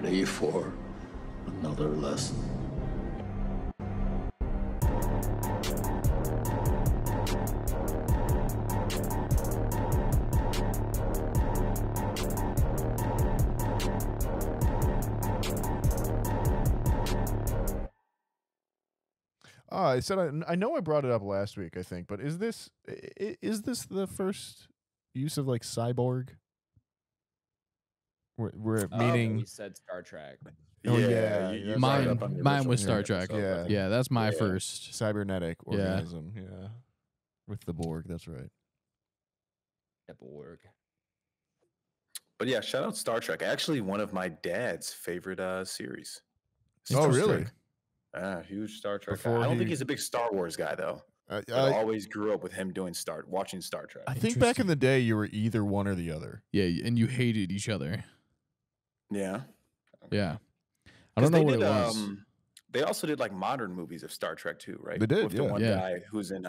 ready for another lesson? I said I know I brought it up last week, I think, but is this the first use of like cyborg? We're meaning we said Star Trek. Oh Yeah, yeah, Mine was Star Trek. Yeah. Yeah, that's my first. cybernetic organism. Yeah, with the Borg. That's right. Borg. But yeah, shout out Star Trek. Actually, one of my dad's favorite series. Oh, really? Huge Star Trek guy. Before I don't he- think he's a big Star Wars guy though. I always grew up with him watching Star Trek. I think back in the day, you were either one or the other. Yeah, and you hated each other. Yeah. Yeah. I don't know what it was. They also did like modern movies of Star Trek too, right? They did, With the one guy who's in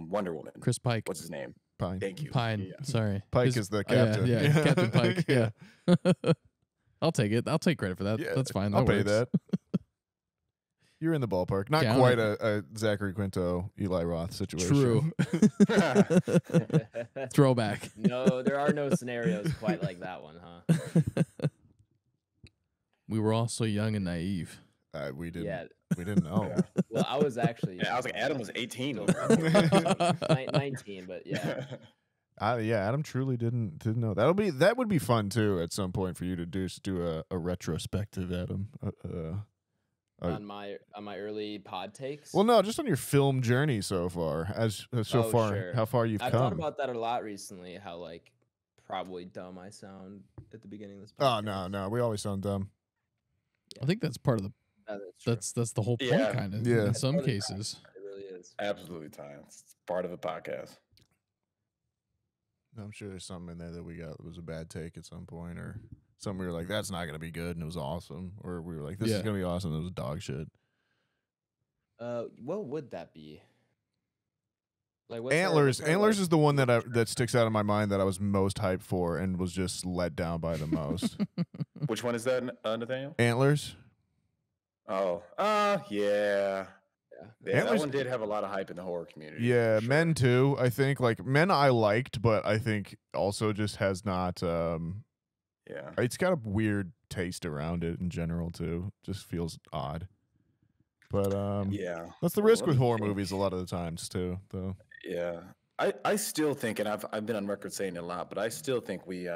Wonder Woman. Chris Pike. What's his name? Pine. Thank you. Pine. Yeah. Sorry. Pike is the captain. Yeah, Captain Pike. Yeah. I'll take it. I'll take credit for that. Yeah, That's fine. I'll That pay works. that. You're in the ballpark. Not Yeah, quite a Zachary Quinto, Eli Roth situation. True. Throwback. No, there are no scenarios quite like that one, huh? We were all so young and naive. We didn't. Yeah. We didn't know. Well, I was actually. Yeah, I was like, Adam was 18. 19, but yeah. Yeah, Adam truly didn't know. That would be fun too at some point for you to do a retrospective, Adam. On my early pod takes. Well, no, just on your film journey so far. Sure. How far you've I've come. thought about that a lot recently. How like probably dumb I sound at the beginning of this. Oh podcast. no, we always sound dumb. I think that's part of the. That's the whole point, Yeah. kind of. Yeah. In some cases. It really is. Absolutely, Ty. It's part of a podcast. I'm sure there's something in there that we got that was a bad take at some point, or something we were like, that's not going to be good, and it was awesome. Or we were like, this is going to be awesome, and it was dog shit. What would that be? Like what's Antlers. our, Antlers is the one that sticks out in my mind that I was most hyped for and was just let down by the most. Which one is that, Nathaniel? Antlers. Oh, yeah. Yeah, Antlers- that one did have a lot of hype in the horror community. Yeah, for sure. Men too. I think like Men I liked, but I think also just has not. Yeah. It's got a weird taste around it in general too. Just feels odd. But Yeah. that's the Well, risk let with me horror think. movies a lot of the times too. Though. Yeah. I still think, and I've been on record saying it a lot, but I still think we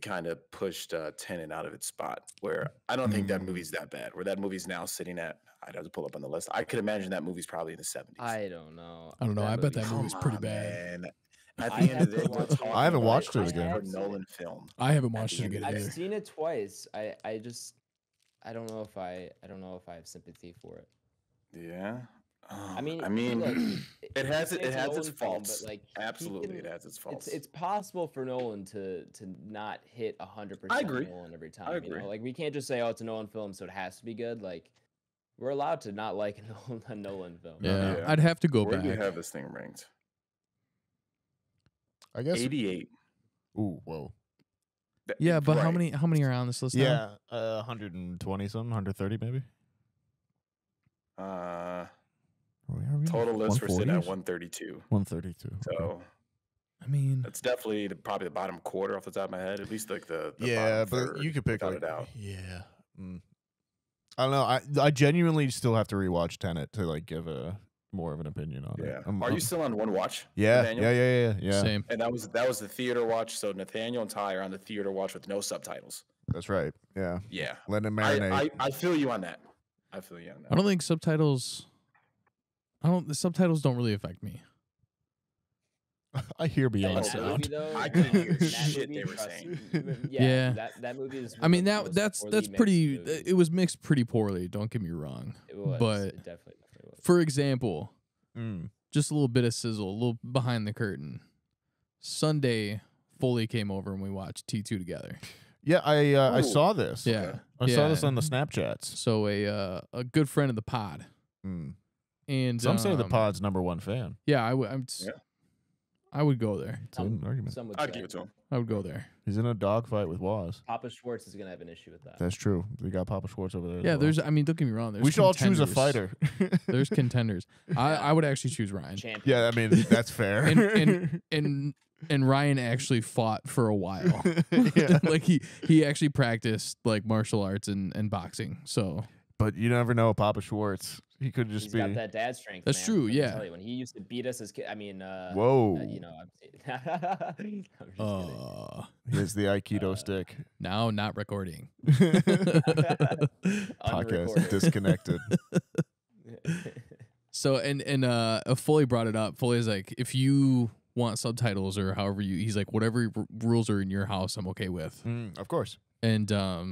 kind of pushed Tenet out of its spot. Where I don't think that movie's that bad. Where that movie's now sitting at, I'd have to pull up on the list. I could imagine that movie's probably in the 70s. I don't know. I don't know. I bet that Come movie's pretty on, bad. man. At I the end of have the to day, we're watch it. talking I haven't about watched it a again. Christopher Nolan film. I haven't At watched the it end again of the either. I've seen it twice. I just I don't know if I have sympathy for it. Yeah. I mean, look, it has it's a its Nolan film, faults. but, like, he Absolutely, can- it has its faults. It's possible for Nolan to not hit 100% I agree. Nolan every time. I You agree. know? Like we can't just say, oh, it's a Nolan film, so it has to be good. Like we're allowed to not like a Nolan film. Yeah, Yeah. I'd have to go Where back. do you have this thing ranked? I guess. 88. Ooh, whoa. Yeah, but how Right. many are on this list now? Yeah, 120 something, 130 maybe. Where are we? Total list we're sitting at 140s? 132. 132. So I mean, that's definitely probably the bottom quarter off the top of my head. At least like the Yeah, bottom but third, you could pick without like a doubt. yeah. I don't know. I genuinely still have to rewatch Tenet to like give a more of an opinion on Yeah. it. Are you still on one watch? Yeah, Nathaniel? yeah. same. And that was the theater watch. So Nathaniel and Ty are on the theater watch with no subtitles. That's right. Yeah, Yeah. let him marinate. I feel you on that. I feel you on that. I don't think subtitles. The subtitles don't really affect me. I hear beyond That sound. movie, though, I couldn't hear that shit movie, they were trust saying. me, Yeah. that movie is. I mean one of the that's most that's poorly pretty. mixed movies. It was mixed pretty poorly. Don't get me wrong. It was. but It definitely was. For example, Mm. just a little bit of sizzle, a little behind the curtain. Sunday, Foley came over and we watched T2 together. Yeah, I Ooh. saw this. Yeah, I saw this on the Snapchats. So a good friend of the pod, Mm. and Some say the pod's #1 fan. Yeah, I would go there. It's an argument. Some would I'd say give it to him. I would go there. He's in a dogfight with Waz. Papa Schwartz is gonna have an issue with that. That's true. We got Papa Schwartz over there. as Yeah, well. there's. I mean, don't get me wrong. There's We should all choose a contenders. fighter. There's contenders. I would actually choose Ryan. Champion. Yeah, I mean that's fair. And Ryan actually fought for a while. Yeah. Like he actually practiced like martial arts and boxing. So But you never know, Papa Schwartz. He could just He's be. got that dad strength. That's man. true, Let me yeah. tell you, when he used to beat us as kids, I mean, Whoa. you know, I'm just kidding. He has the Aikido stick. now not recording. Podcast Unrecorded. disconnected. So and Foley brought it up. Foley's like, if you want subtitles or however he's like, whatever rules are in your house, I'm okay with. Of course. And I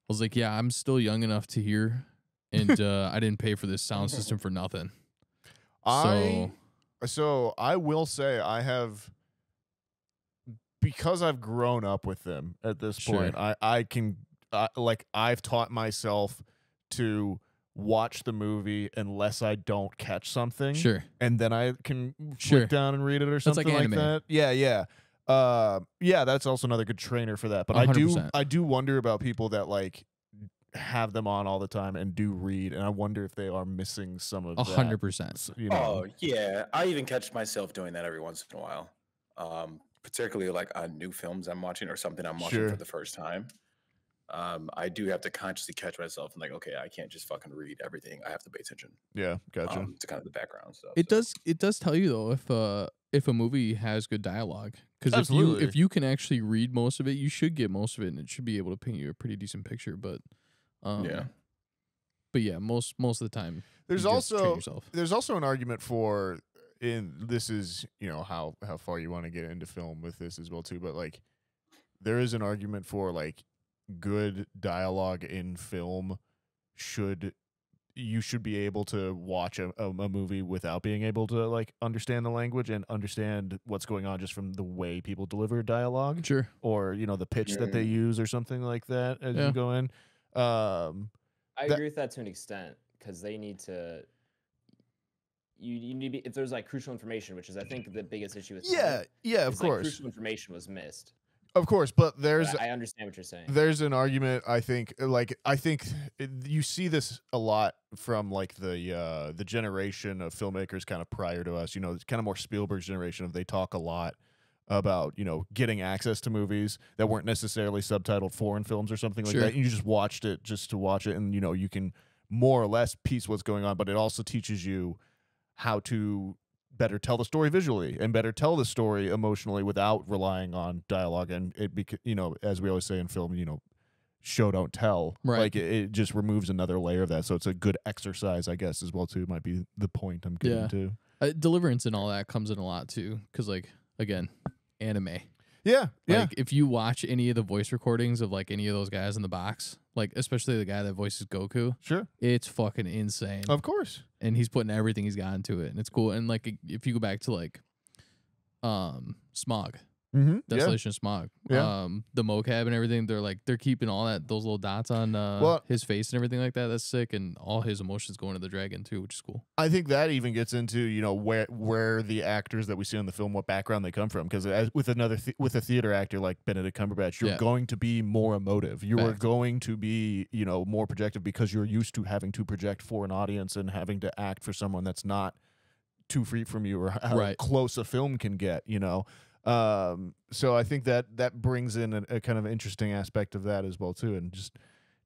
was like, yeah, I'm still young enough to hear, and I didn't pay for this sound system for nothing. So I will say I have, because I've grown up with them at this Sure. point. I've taught myself to watch the movie unless I don't catch something. Sure. And then I can Sure. flick down and read it or That's something like like anime. that. Yeah. Yeah, that's also another good trainer for that. But 100%. I do wonder about people that like have them on all the time and do read, and I wonder if they are missing some of that. 100%. You know, Oh yeah, I even catch myself doing that every once in a while. Particularly like on new films I'm watching or something I'm watching Sure. for the first time. I do have to consciously catch myself and like, okay, I can't just fucking read everything. I have to pay attention yeah, gotcha. to kind of the background stuff. It so. does tell you though if a movie has good dialogue, because Absolutely. if you can actually read most of it, you should get most of it, and it should be able to paint you a pretty decent picture. But Yeah. But yeah, most of the time There's you just train also yourself. there's also an argument for, in this is, you know, how far you want to get into film with this as well too, but like there is an argument for like good dialogue in film you should be able to watch a movie without being able to like understand the language and understand what's going on just from the way people deliver dialogue Sure. or, you know, the pitch that they use or something like that as Yeah. you go in. I That- agree with that to an extent because they need to. You need to be, if there's like crucial information, which is I think the biggest issue with Yeah, of is, like, course. crucial information was missed. Of course, but But there's I understand what you're saying. there's an argument. I think you see this a lot from like the generation of filmmakers kind of prior to us. You know, it's kind of more Spielberg's generation of they talk a lot about, you know, getting access to movies that weren't necessarily subtitled foreign films or something like Sure. that. You just watched it just to watch it, and you know you can more or less piece what's going on. But it also teaches you how to better tell the story visually and better tell the story emotionally without relying on dialogue. And you know, as we always say in film, you know, show don't tell. Right. Like it just removes another layer of that. So it's a good exercise, I guess, as well too. Might be the point I'm getting Yeah. to. Deliverance and all that comes in a lot too, because like again, anime. Yeah. Like if you watch any of the voice recordings of like any of those guys in the box, like especially the guy that voices Goku, Sure. it's fucking insane. Of course. And he's putting everything he's got into it, and it's cool. And like if you go back to like Smog, Mm-hmm. Desolation of Smog, Yeah. the mocap and everything, they're keeping all those little dots on Well- his face and everything like that. That's sick, and all his emotions going to the dragon too, which is cool. I think that even gets into, you know, where the actors that we see in the film, what background they come from. Because with with a theater actor like Benedict Cumberbatch, you're Yeah. going to be more emotive. You are Fact. going to be, you know, more projective because you're used to having to project for an audience and having to act for someone that's not too free from you or how Right. close a film can get, you know. So I think that brings in a kind of interesting aspect of that as well too. And just,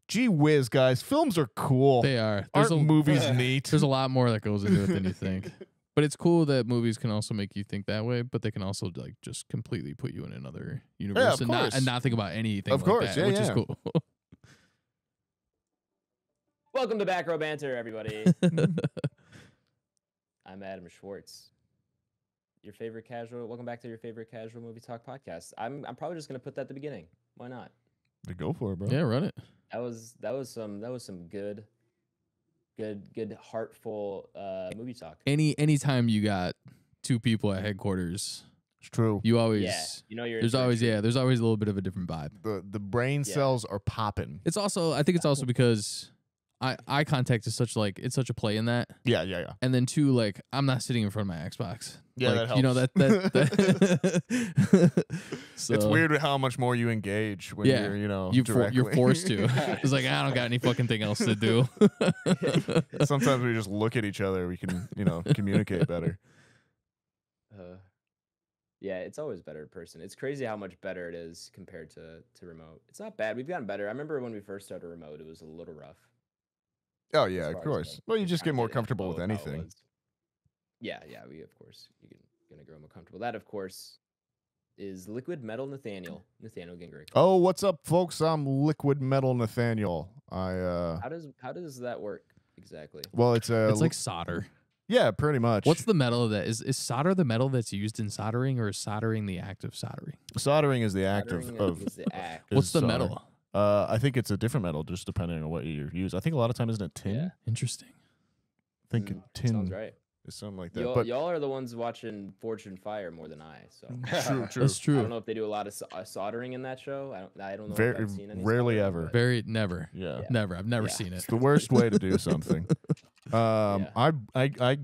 gee whiz, guys, films are cool. They are. Aren't movies neat? There's a lot more that goes into it than you think. But it's cool that movies can also make you think that way, but they can also like just completely put you in another universe of and course. not think about anything Of like course, that, yeah, which is yeah. cool. Welcome to Back Row Banter, everybody. I'm Adam Schwartz. Welcome back to your favorite casual movie talk podcast. I'm probably just gonna put that at the beginning. Why not? Go for it, bro. Yeah, run it. That was some good heartful movie talk. Anytime you got two people at headquarters, It's true. you always Yeah, you know you're. there's always a little bit of a different vibe. The brain Yeah. cells are popping. I think it's also because eye contact is such like it's such a play in that. Yeah. And then 2, like I'm not sitting in front of my Xbox. Yeah, like, that you know helps. that so, It's weird how much more you engage when you're, you're directly. forced to. It's like I don't got any fucking thing else to do. Sometimes we just look at each other. We can, communicate better. Yeah, it's always better in person. It's crazy how much better it is compared to remote. It's not bad. We've gotten better. I remember when we first started remote, it was a little rough. Oh yeah, as of far as, course. like, Well, you the just get time more getting comfortable with remote, how it anything. was. Yeah, we of course gonna grow more comfortable. That of course is Liquid Metal Nathaniel. Nathaniel Gingrich. Oh, what's up, folks? I'm Liquid Metal Nathaniel. How does that work exactly? Well, it's like solder. yeah, pretty much. What's the metal that is solder the metal that's used in soldering, or is soldering the act of soldering? soldering is the act Soldering of is the act. is What's the solder. metal? I think it's a different metal, just depending on what you use. I think a lot of times isn't it tin? Yeah. Interesting. I think tin Sounds right. is something like that. But Y'all are the ones watching Forged in Fire more than I. So true. That's I true. don't know if they do a lot of soldering in that show. I don't know. Very if I've seen any rarely soldering, ever. but- Very never. Yeah. Never. I've never Yeah. seen it. It's the worst way to do something. I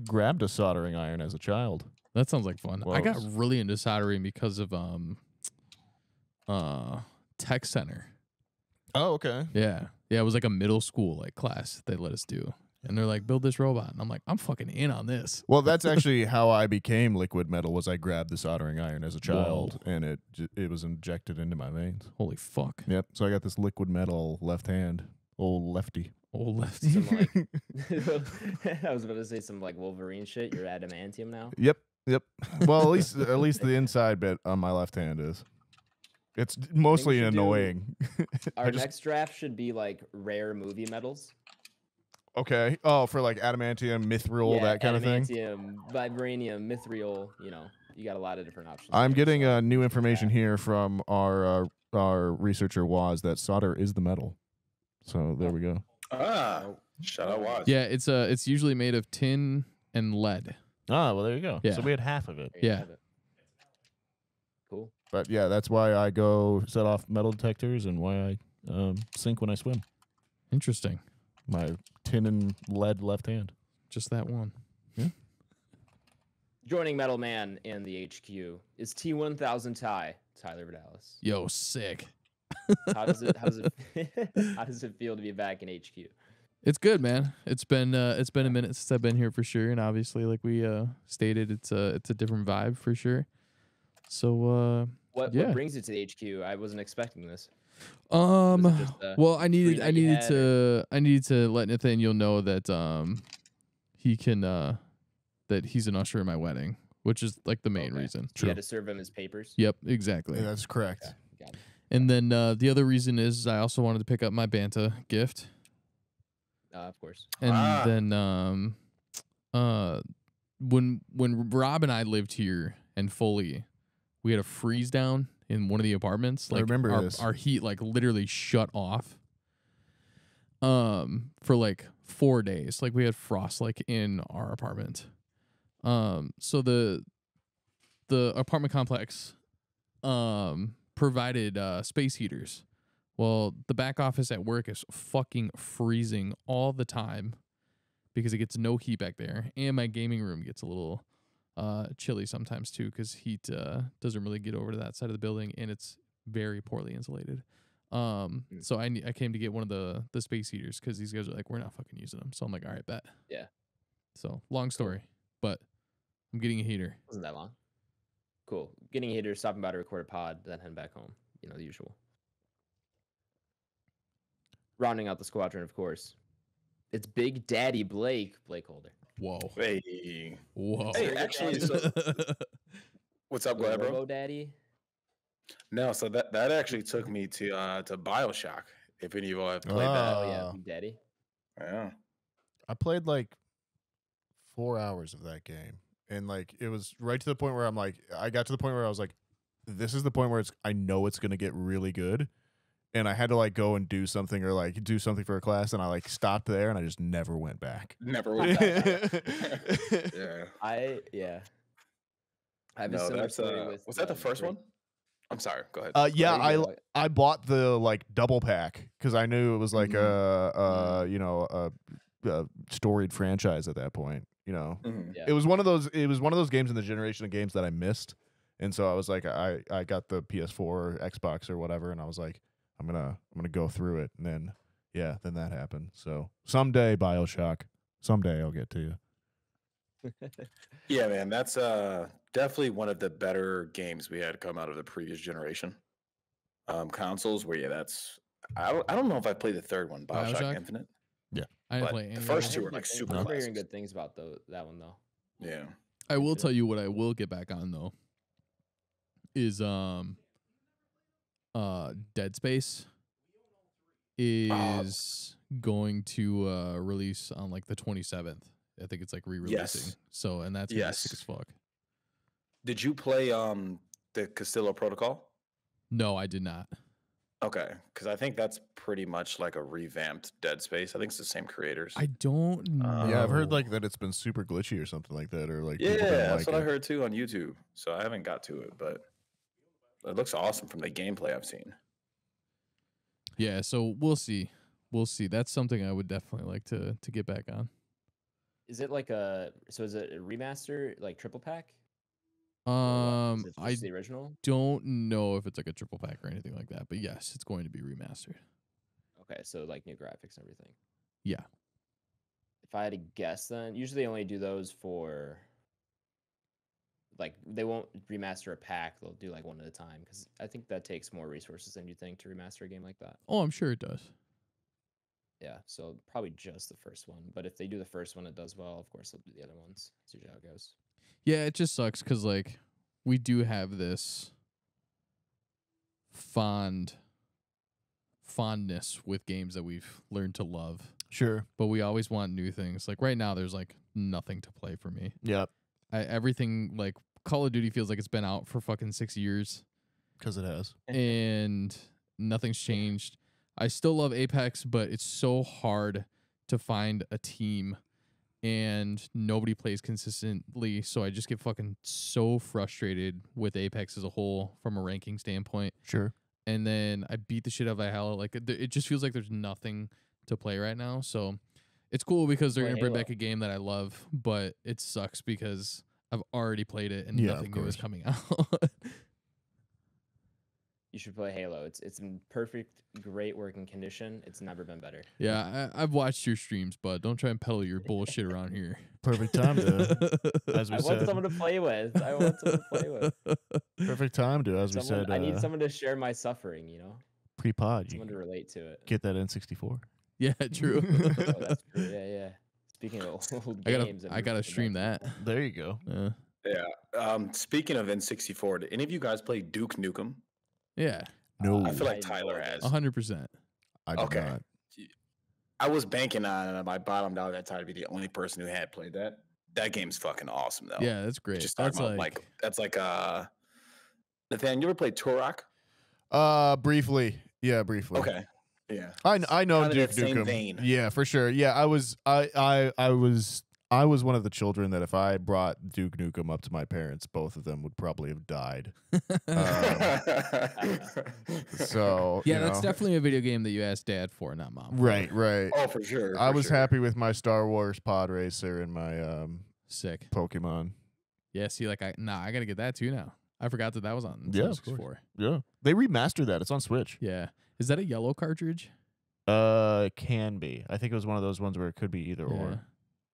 grabbed a soldering iron as a child. That sounds like fun. Well, I got it's- really into soldering because of tech center. Oh, okay. Yeah. It was like a middle school like class they let us do. And they're like, build this robot. And I'm like, I'm fucking in on this. Well, that's actually how I became liquid metal. Was I grabbed the soldering iron as a child, and it was injected into my veins. Holy fuck. Yep. So I got this liquid metal left hand, old lefty. Old lefty. Some like I was about to say some like Wolverine shit. You're adamantium now. Yep. Well, at least the inside bit on my left hand is. It's mostly should do- annoying. Our next draft should be like rare movie medals. Okay. Oh, for like adamantium, mithril, that kind of thing. Adamantium, vibranium, mithril. You got a lot of different options. I'm there, getting so new information that. here from our researcher Waz that solder is the metal. So there we go. Shout out Waz. Yeah, it's usually made of tin and lead. Ah, well there you go. Yeah. So we had half of it. There you Yeah. have it. Cool. But yeah, that's why I go set off metal detectors and why I sink when I swim. Interesting. My tin and lead left hand. Just that one. Joining Metal Man in the HQ is T1000 Tyler Vidalis. Yo, sick. How does it how does it feel to be back in HQ? It's good, man. It's been a minute since I've been here for sure, and obviously, like we stated, it's a different vibe for sure. So What yeah. brings you to the HQ? I wasn't expecting this. well, I dream needed that you had, I needed to let Nathaniel know that he can that he's an usher in my wedding, which is like the main Okay. reason. You had to serve him his papers. Yep, exactly. Yeah, that's correct. Okay, got it. And then the other reason is I also wanted to pick up my Banta gift. Of course. And then when Rob and I lived here and Foley, we had a freeze down in one of the apartments. I Like remember this. our heat like literally shut off for like 4 days. Like we had frost like in our apartment. So the apartment complex provided space heaters. Well, the back office at work is fucking freezing all the time because it gets no heat back there, and my gaming room gets a little chilly sometimes too because heat doesn't really get over to that side of the building, and it's very poorly insulated. So I came to get one of the space heaters because these guys are like, we're not fucking using them. So I'm like, all right, bet. Yeah. So long story, but I'm getting a heater. Wasn't that long. Cool. Getting a hitter, stopping by to record a pod, then heading back home. The usual. Rounding out the squadron, of course, it's Big Daddy BlakeHolder. Whoa. Hey. Whoa. Hey, actually, so, what's up, go ahead, bro? Robo Daddy. No, so that actually took me to BioShock. If any of you have played Oh yeah, Ah. Big Daddy. that, yeah. I played like 4 hours of that game, and like it was right to the point where I got to the point where I was like, this is the point where I know it's gonna get really good, and I had to like go and do something or like do something for a class, and I like stopped there, and I just never went back. Never went back. Yeah. I have a No, similar that's story with. was that the first one? I'm sorry. Go ahead. Yeah, There you go. I bought the like double pack because I knew it was like a storied franchise at that point. You know, Yeah. it was one of those games in the generation of games that I missed, and so I was like, I got the PS4 or Xbox or whatever, and I was like, I'm gonna go through it, and then then that happened. So someday BioShock, someday I'll get to you. Yeah, man, that's definitely one of the better games we had come out of the previous generation consoles. Where that's I don't know if I played the third one, BioShock Infinite. I didn't But play any the of first it. two were like super I'm hearing classics. good things about that one though. Yeah. I will tell you what I will get back on though is Dead Space is going to release on like the 27th. I think it's like re-releasing. Yes. So and that's gonna be sick as fuck. Did you play the Castillo Protocol? No, I did not. Okay, because I think that's pretty much like a revamped Dead Space. I think it's the same creators. I don't know. Yeah, I've heard like that it's been super glitchy or something like that, or like yeah, people didn't that's like what I it. heard too on YouTube. So I haven't got to it, but it looks awesome from the gameplay I've seen. Yeah, so we'll see. We'll see. That's something I would definitely like to get back on. Is it like is it a remaster, like triple pack? Is it I just the original? don't know if it's like a triple pack or anything like that, but yes, it's going to be remastered. Okay, so like new graphics and everything. Yeah. If I had to guess, then usually they only do those for like they won't remaster a pack. They'll do like one at a time because I think that takes more resources than you think to remaster a game like that. Oh, I'm sure it does. Yeah, so probably just the first one. But if they do the first one, it does well. Of course, they'll do the other ones. That's usually how it goes. Yeah, it just sucks because like we do have this fondness with games that we've learned to love, Sure. but we always want new things. Like right now, there's like nothing to play for me. Yep. Everything like Call of Duty feels like it's been out for fucking 6 years, Because it has. and nothing's changed. I still love Apex, but it's so hard to find a team and nobody plays consistently, so I just get fucking so frustrated with Apex as a whole from a ranking standpoint. Sure. And then I beat the shit out of Valhalla. Like it just feels like there's nothing to play right now. So it's cool because they're Play gonna bring Halo. back a game that I love, but it sucks because I've already played it and Yeah, of nothing new is course. coming out. You should play Halo. It's in perfect, great working condition. It's never been better. Yeah, I've watched your streams, bud. Don't try and peddle your bullshit around here. Perfect time to, as we I want said. someone to play with. I want someone to play with. Perfect time to, as we said. I need someone to share my suffering. Pre-pod. You Someone to relate to it. get that N64. Yeah, true. Oh, that's true. Yeah. Speaking of old games, I gotta stream that. There you go. Yeah. Speaking of N64, did any of you guys play Duke Nukem? Yeah, No, I feel like I Tyler know has. 100%. I did Okay. not. I was banking on it. I bottomed out that time to be the only person who had played that. That game's fucking awesome though. Yeah, that's great. Just That's talking about that's like Nathaniel, you ever played Turok? Briefly. Yeah, briefly. Okay. Yeah. I know Kinda Duke that same Nukem. vein. Yeah, for sure. Yeah, I was one of the children that if I brought Duke Nukem up to my parents, both of them would probably have died. So Yeah, you that's know. definitely a video game that you ask dad for, not mom. for. Right. Oh, for sure. I for was sure. happy with my Star Wars Pod Racer and my Sick. Pokemon. Yeah, see, like I gotta get that too now. I forgot that was on Yeah, Nintendo of course. 64. Yeah, they remastered that. It's on Switch. Yeah, is that a yellow cartridge? It can be. I think it was one of those ones where it could be either Yeah. or.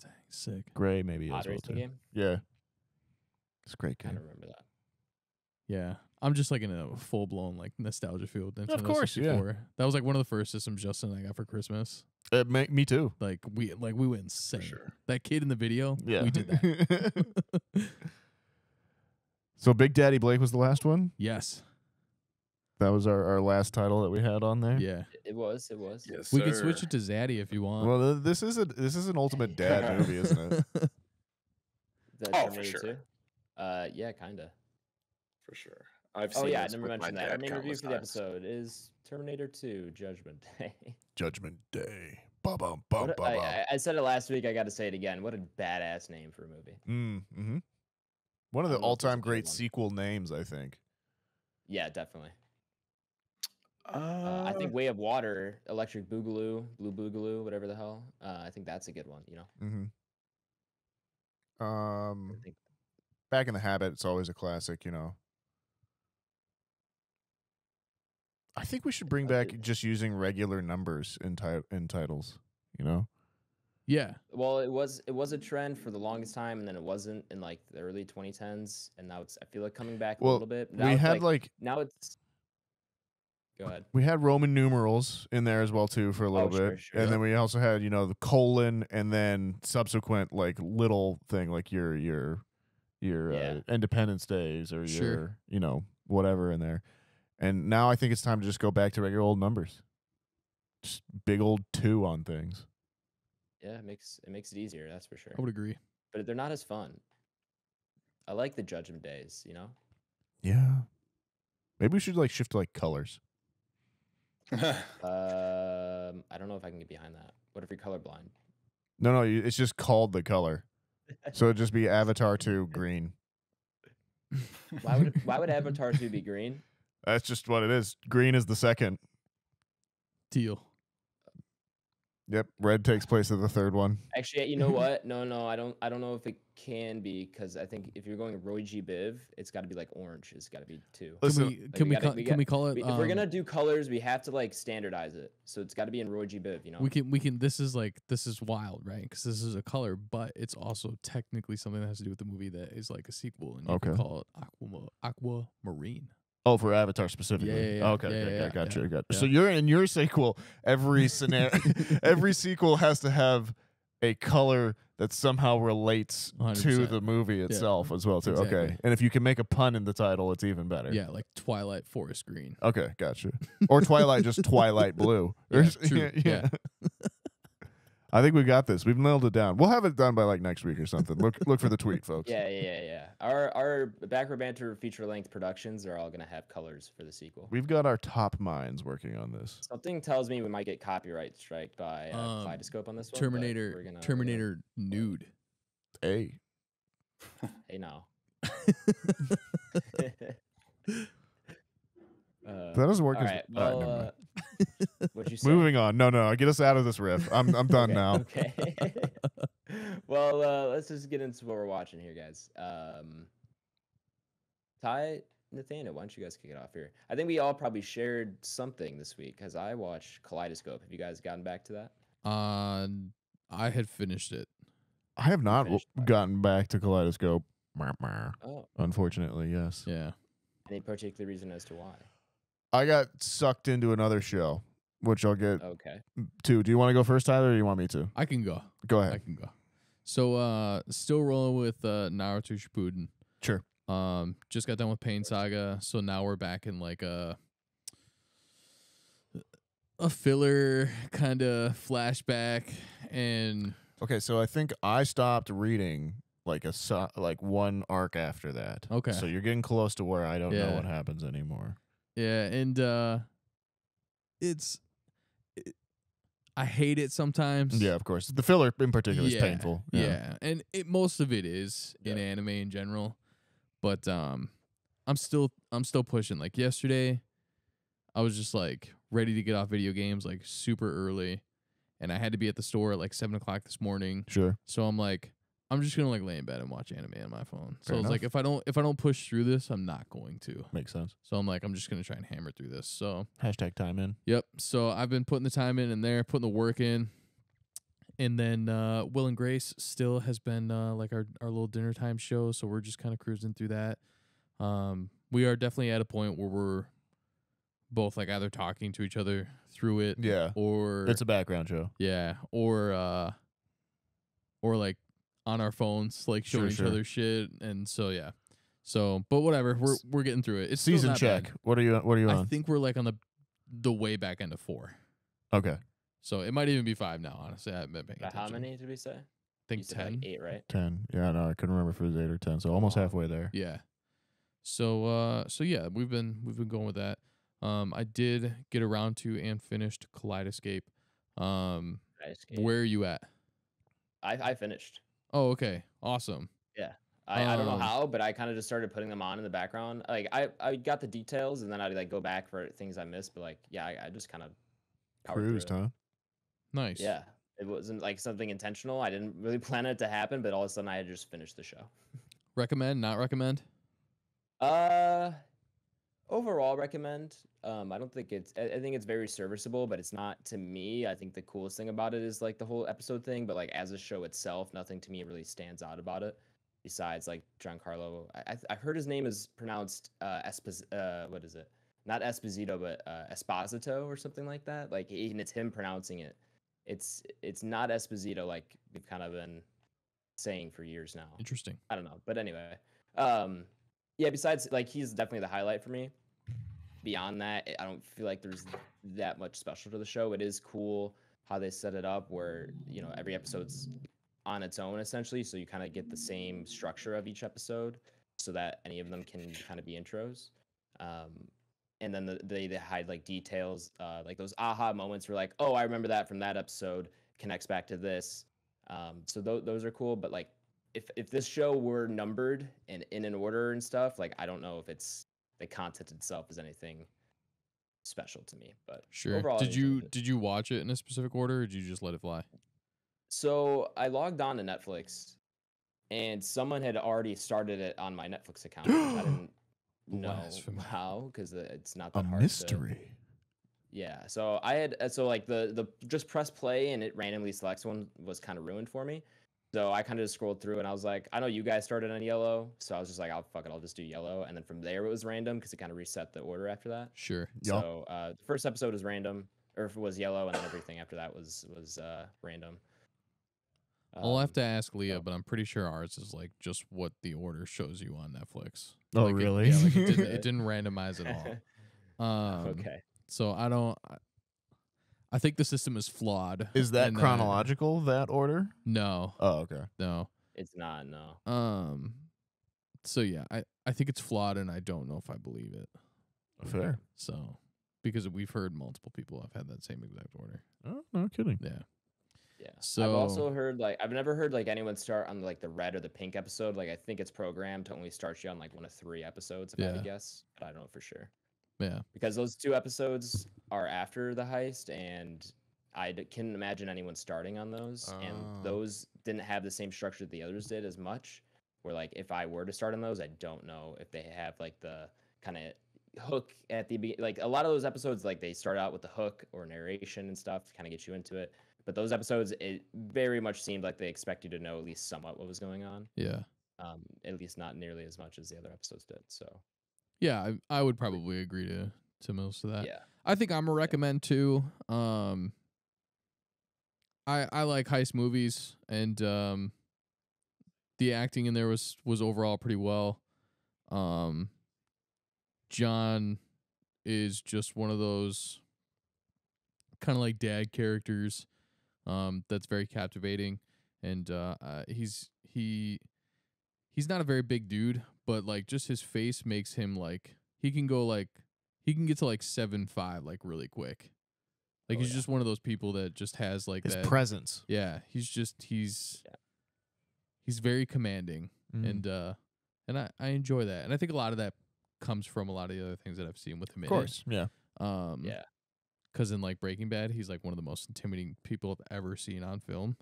Dang, sick. Gray maybe Pod as well racing too. game. Yeah, it's a great I game. don't remember that. Yeah, I'm just like in a full blown like nostalgia field. Nintendo course, yeah. 64. That was like one of the first systems Justin and I got for Christmas. Me too. Like we went insane. sure. That kid in the video, Yeah, we did that. So Big Daddy Blake was the last one. Yes. That was our last title that we had on there. Yeah. It was. Yes, We could sir. switch it to Zaddy if you want. Well, this is an ultimate dad movie, isn't it? The Oh, for Terminator sure. 2? Yeah, kinda. For sure. I've Oh seen yeah, I this never with my mentioned that. Our dad main review countless for the times. episode is Terminator 2: Judgment Day. Judgment Day. Bum bum What I said it last week. I got to say it again. What a badass name for a movie. Mm-hmm. One of I the don't know if it's a all-time good great one. sequel names, I think. Yeah, definitely. I think Way of Water, Electric Boogaloo, Blue Boogaloo, whatever the hell. I think that's a good one. You know. Mm-hmm. I think Back in the Habit, it's always a classic, you know. I think we should bring back just using regular numbers in titles, you know. Yeah. Well, it was a trend for the longest time, and then it wasn't in like the early 2010s, and now it's I feel like coming back a Well, little bit. Now we it's had now it's. Go ahead. We had Roman numerals in there as well too for a little bit, sure, and then we also had the colon, and then subsequent like little thing like your Independence Days or Sure. your whatever in there. And now I think it's time to just go back to regular old numbers, just big old 2 on things. Yeah, it makes it easier. That's for sure. I would agree. But they're not as fun. I like the Judgment Days. Yeah, maybe we should like shift to like colors. I don't know if I can get behind that. What if you're colorblind? No, it's just called the color, so it'd just be Avatar 2 green. Why would Avatar 2 be green? That's just what it is. Green is the second. Teal. Yep, red takes place of the third one. Actually, you know what? No, I don't know if it can be, because I think if you're going Roy G. Biv, it's got to be like orange. It's got to be 2. Listen, Can we call it? If we're gonna do colors, we have to like standardize it. So it's got to be in Roy G. Biv. We can. This is wild, right? Because this is a color, but it's also technically something that has to do with the movie that is like a sequel, and you can call it Aquamarine. Oh, for Avatar specifically. Yeah. Okay, gotcha. Yeah. So you're in your sequel. Every scenario, every sequel has to have a color that somehow relates 100%. to the movie itself as well too. Exactly. Okay, and if you can make a pun in the title, it's even better. Yeah, like Twilight Forest Green. Okay, gotcha. Or Twilight, just Twilight Blue. Yeah, true. Yeah. I think we got this. We've nailed it down. We'll have it done by like next week or something. Look for the tweet, folks. Yeah. Our Back Row Banter feature length productions are all gonna have colors for the sequel. We've got our top minds working on this. Something tells me we might get copyright strike by Kaleidoscope on this one. Terminator nude. Hey. Hey now. That doesn't work. All right. Well, never mind. what'd you say? Moving on. No. Get us out of this riff. I'm done now. Okay. Well, let's just get into what we're watching here, guys. Ty, Nathaniel, why don't you guys kick it off here? I think we all probably shared something this week, because I watched Kaleidoscope. Have you guys gotten back to that? I had finished it. I have not gotten back to Kaleidoscope. Oh. Unfortunately, yes. Yeah. Any particular reason as to why? I got sucked into another show, which I'll get Okay. to. Do you want to go first, Tyler, or do you want me to? I can go. Go ahead. I can go. So, still rolling with Naruto Shippuden. Sure. Just got done with Pain Saga, so now we're back in like a filler kind of flashback. And Okay, so I think I stopped reading like one arc after that. Okay. So you're getting close to where I don't know what happens anymore. yeah, and I hate it sometimes. Yeah, of course. The filler in particular is painful. Yeah, and most of it is in anime in general, but I'm still pushing. Like yesterday, I was just like ready to get off video games like super early, and I had to be at the store at like 7:00 this morning. Sure. So I'm like, I'm just gonna like lay in bed and watch anime on my phone. So Fair I was like, if I don't push through this, I'm not going to. Makes sense. So I'm like, I'm just gonna try and hammer through this. So Hashtag time in. yep. So I've been putting the time in and there, putting the work in. And then Will and Grace still has been like our little dinner time show. So we're just kind of cruising through that. We are definitely at a point where we're both like either talking to each other through it. Yeah. Or It's a background show. yeah. Or like on our phones, like showing each other shit. And so yeah. So but whatever. We're getting through it. It's still Season not check. bad. What are you I on? think we're like on the way back end of 4. Okay. So it might even be 5 now, honestly. I haven't been paying attention. How many did we say? I think You said 10. like 8, right? 10. Yeah, no, I couldn't remember if it was 8 or 10. So almost halfway there. Yeah. So yeah, we've been going with that. I did get around to and finished Kaleidoscape. Where are you at? I finished. Oh, okay. Awesome. Yeah. I don't know how, but I kind of just started putting them on in the background. Like I got the details, and then I'd like go back for things I missed. But like, yeah, I just kind of Cruised, huh? Nice. Yeah, it wasn't like something intentional. I didn't really plan it to happen, but all of a sudden I had just finished the show. Recommend? Not recommend? Overall recommend. I don't think it's. I think it's very serviceable, but it's not to me. I think the coolest thing about it is like the whole episode thing, but like as a show itself, nothing to me really stands out about it. Besides like Giancarlo, I heard his name is pronounced what is it? Not Esposito, but Esposito or something like that. Like and it's him pronouncing it. It's not Esposito like we've kind of been saying for years now. Interesting. I don't know, but anyway, yeah. Besides, like he's definitely the highlight for me. Beyond that, I don't feel like there's that much special to the show. It is cool how they set it up, where every episode's on its own essentially, so you kind of get the same structure of each episode, so that any of them can kind of be intros. And then they hide like details, like those aha moments where like, oh, I remember that from that episode, connects back to this. So those are cool, but like if this show were numbered and in an order and stuff, like I don't know if it's the content itself is anything special to me. But Sure. overall, Did you watch it in a specific order, or did you just let it fly? So I logged on to Netflix, and someone had already started it on my Netflix account, which I didn't know Blasphemy. how, because it's not A that hard. mystery. Yeah, so I had like the just press play and it randomly selects one was kind of ruined for me. So I kind of just scrolled through and I was like, I know you guys started on yellow, so I was just like, I'll just do yellow, and then from there it was random because it kind of reset the order after that. Sure. Yup. So the first episode was random, or if it was yellow, and then everything after that was random. I'll have to ask Leah, so- but I'm pretty sure ours is like just what the order shows you on Netflix. Oh, Like really? Like it didn't randomize at all. Okay. So I think the system is flawed. Is that and chronological, that order? No. Oh, okay. No. It's not, no. So yeah, I think it's flawed, and I don't know if I believe it. Fair. So, because we've heard multiple people have had that same exact order. Oh, no kidding. Yeah. Yeah. So I've also heard I've never heard anyone start on like the red or the pink episode. Like I think it's programmed to only start you on like one of 3 episodes, if I had to Yeah. guess. But I don't know for sure. yeah. Because those 2 episodes are after the heist, and I can imagine anyone starting on those. And Oh. those didn't have the same structure the others did as much. Where like if I were to start on those, I don't know if they have like the kind of hook at the beginning. Like a lot of those episodes, like they start out with the hook or narration and stuff to kind of get you into it. But those episodes, it very much seemed like they expect you to know at least somewhat what was going on. Yeah. At least not nearly as much as the other episodes did. So Yeah, I would probably agree to most of that. yeah, I think I'm a recommend too. I like heist movies, and the acting in there was overall pretty well. John is just one of those kind of like dad characters that's very captivating, and he's not a very big dude, but like just his face makes him like he can get to like 7'5" like really quick. Like he's just one of those people that just has like His that presence. Yeah, he's very commanding, and I enjoy that, and I think a lot of that comes from a lot of the other things that I've seen with him. Of course, yeah. yeah. Because in like Breaking Bad, he's like one of the most intimidating people I've ever seen on film.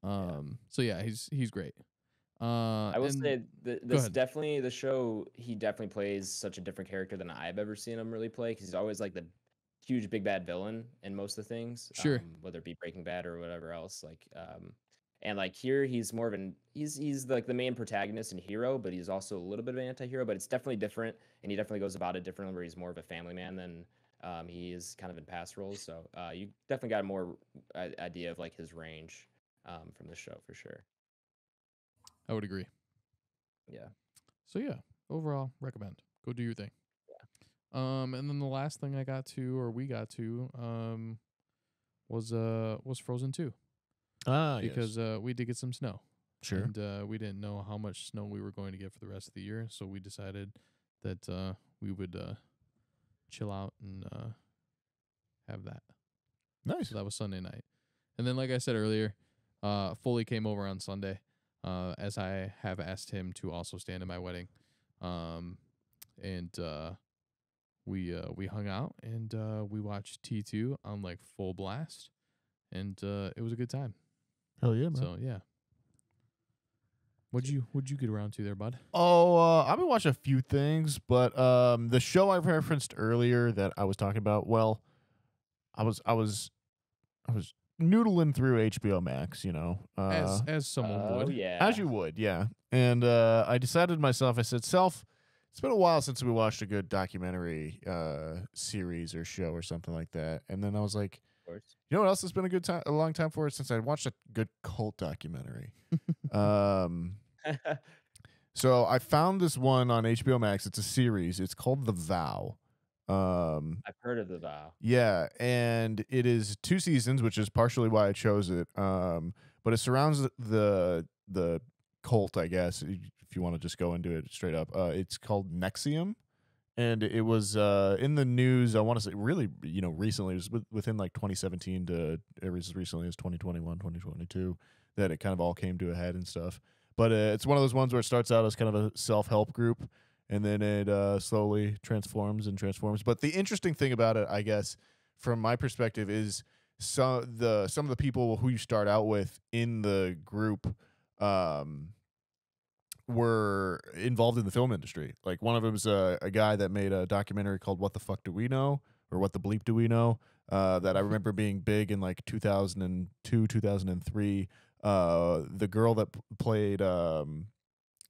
So yeah, he's great. I will and- say go this ahead. definitely the show. He definitely plays such a different character than I've ever seen him really play. Because he's always like the huge big bad villain in most of the things. Sure. Whether it be Breaking Bad or whatever else. And like here he's more of he's like the main protagonist and hero, but he's also a little bit of an anti-hero. But it's definitely different, and he definitely goes about it differently. Where he's more of a family man than he is kind of in past roles. So you definitely got a more idea of like his range from the show for sure. I would agree. Yeah. So yeah, overall recommend. Go do your thing. Yeah. And then the last thing we got to was Frozen 2. Because we did get some snow. Sure. And we didn't know how much snow we were going to get for the rest of the year, so we decided that we would chill out and have that. Nice. So that was Sunday night. And then, like I said earlier, Foley came over on Sunday. as I have asked him to also stand in my wedding. And we hung out and we watched T2 on like full blast, and it was a good time. Hell yeah, man. So yeah. What'd you get around to there, bud? I've been watching a few things, but the show I referenced earlier that I was talking about, well, I was noodling through HBO Max, As someone would. yeah. as you would, yeah. And I decided to myself, I said, Self, it's been a while since we watched a good documentary series or show or something like that. And then I was like, Of course. you know what else has been a long time for it? Since I watched a good cult documentary. So I found this one on HBO Max. It's a series. It's called The Vow. I've heard of The Vow. Yeah, and it is 2 seasons, which is partially why I chose it. But it surrounds the cult, I guess, if you want to just go into it straight up. It's called Nexium, and it was in the news. I want to say really, recently. It was within like 2017 to as recently as 2021, 2022 that it kind of all came to a head and stuff. But it's one of those ones where it starts out as kind of a self-help group, and then it slowly transforms. But the interesting thing about it, I guess, from my perspective, is some of the people who you start out with in the group were involved in the film industry. Like one of them is a guy that made a documentary called "What the Fuck Do We Know?" or "What the Bleep Do We Know?" That I remember being big in like 2002, 2003. The girl that played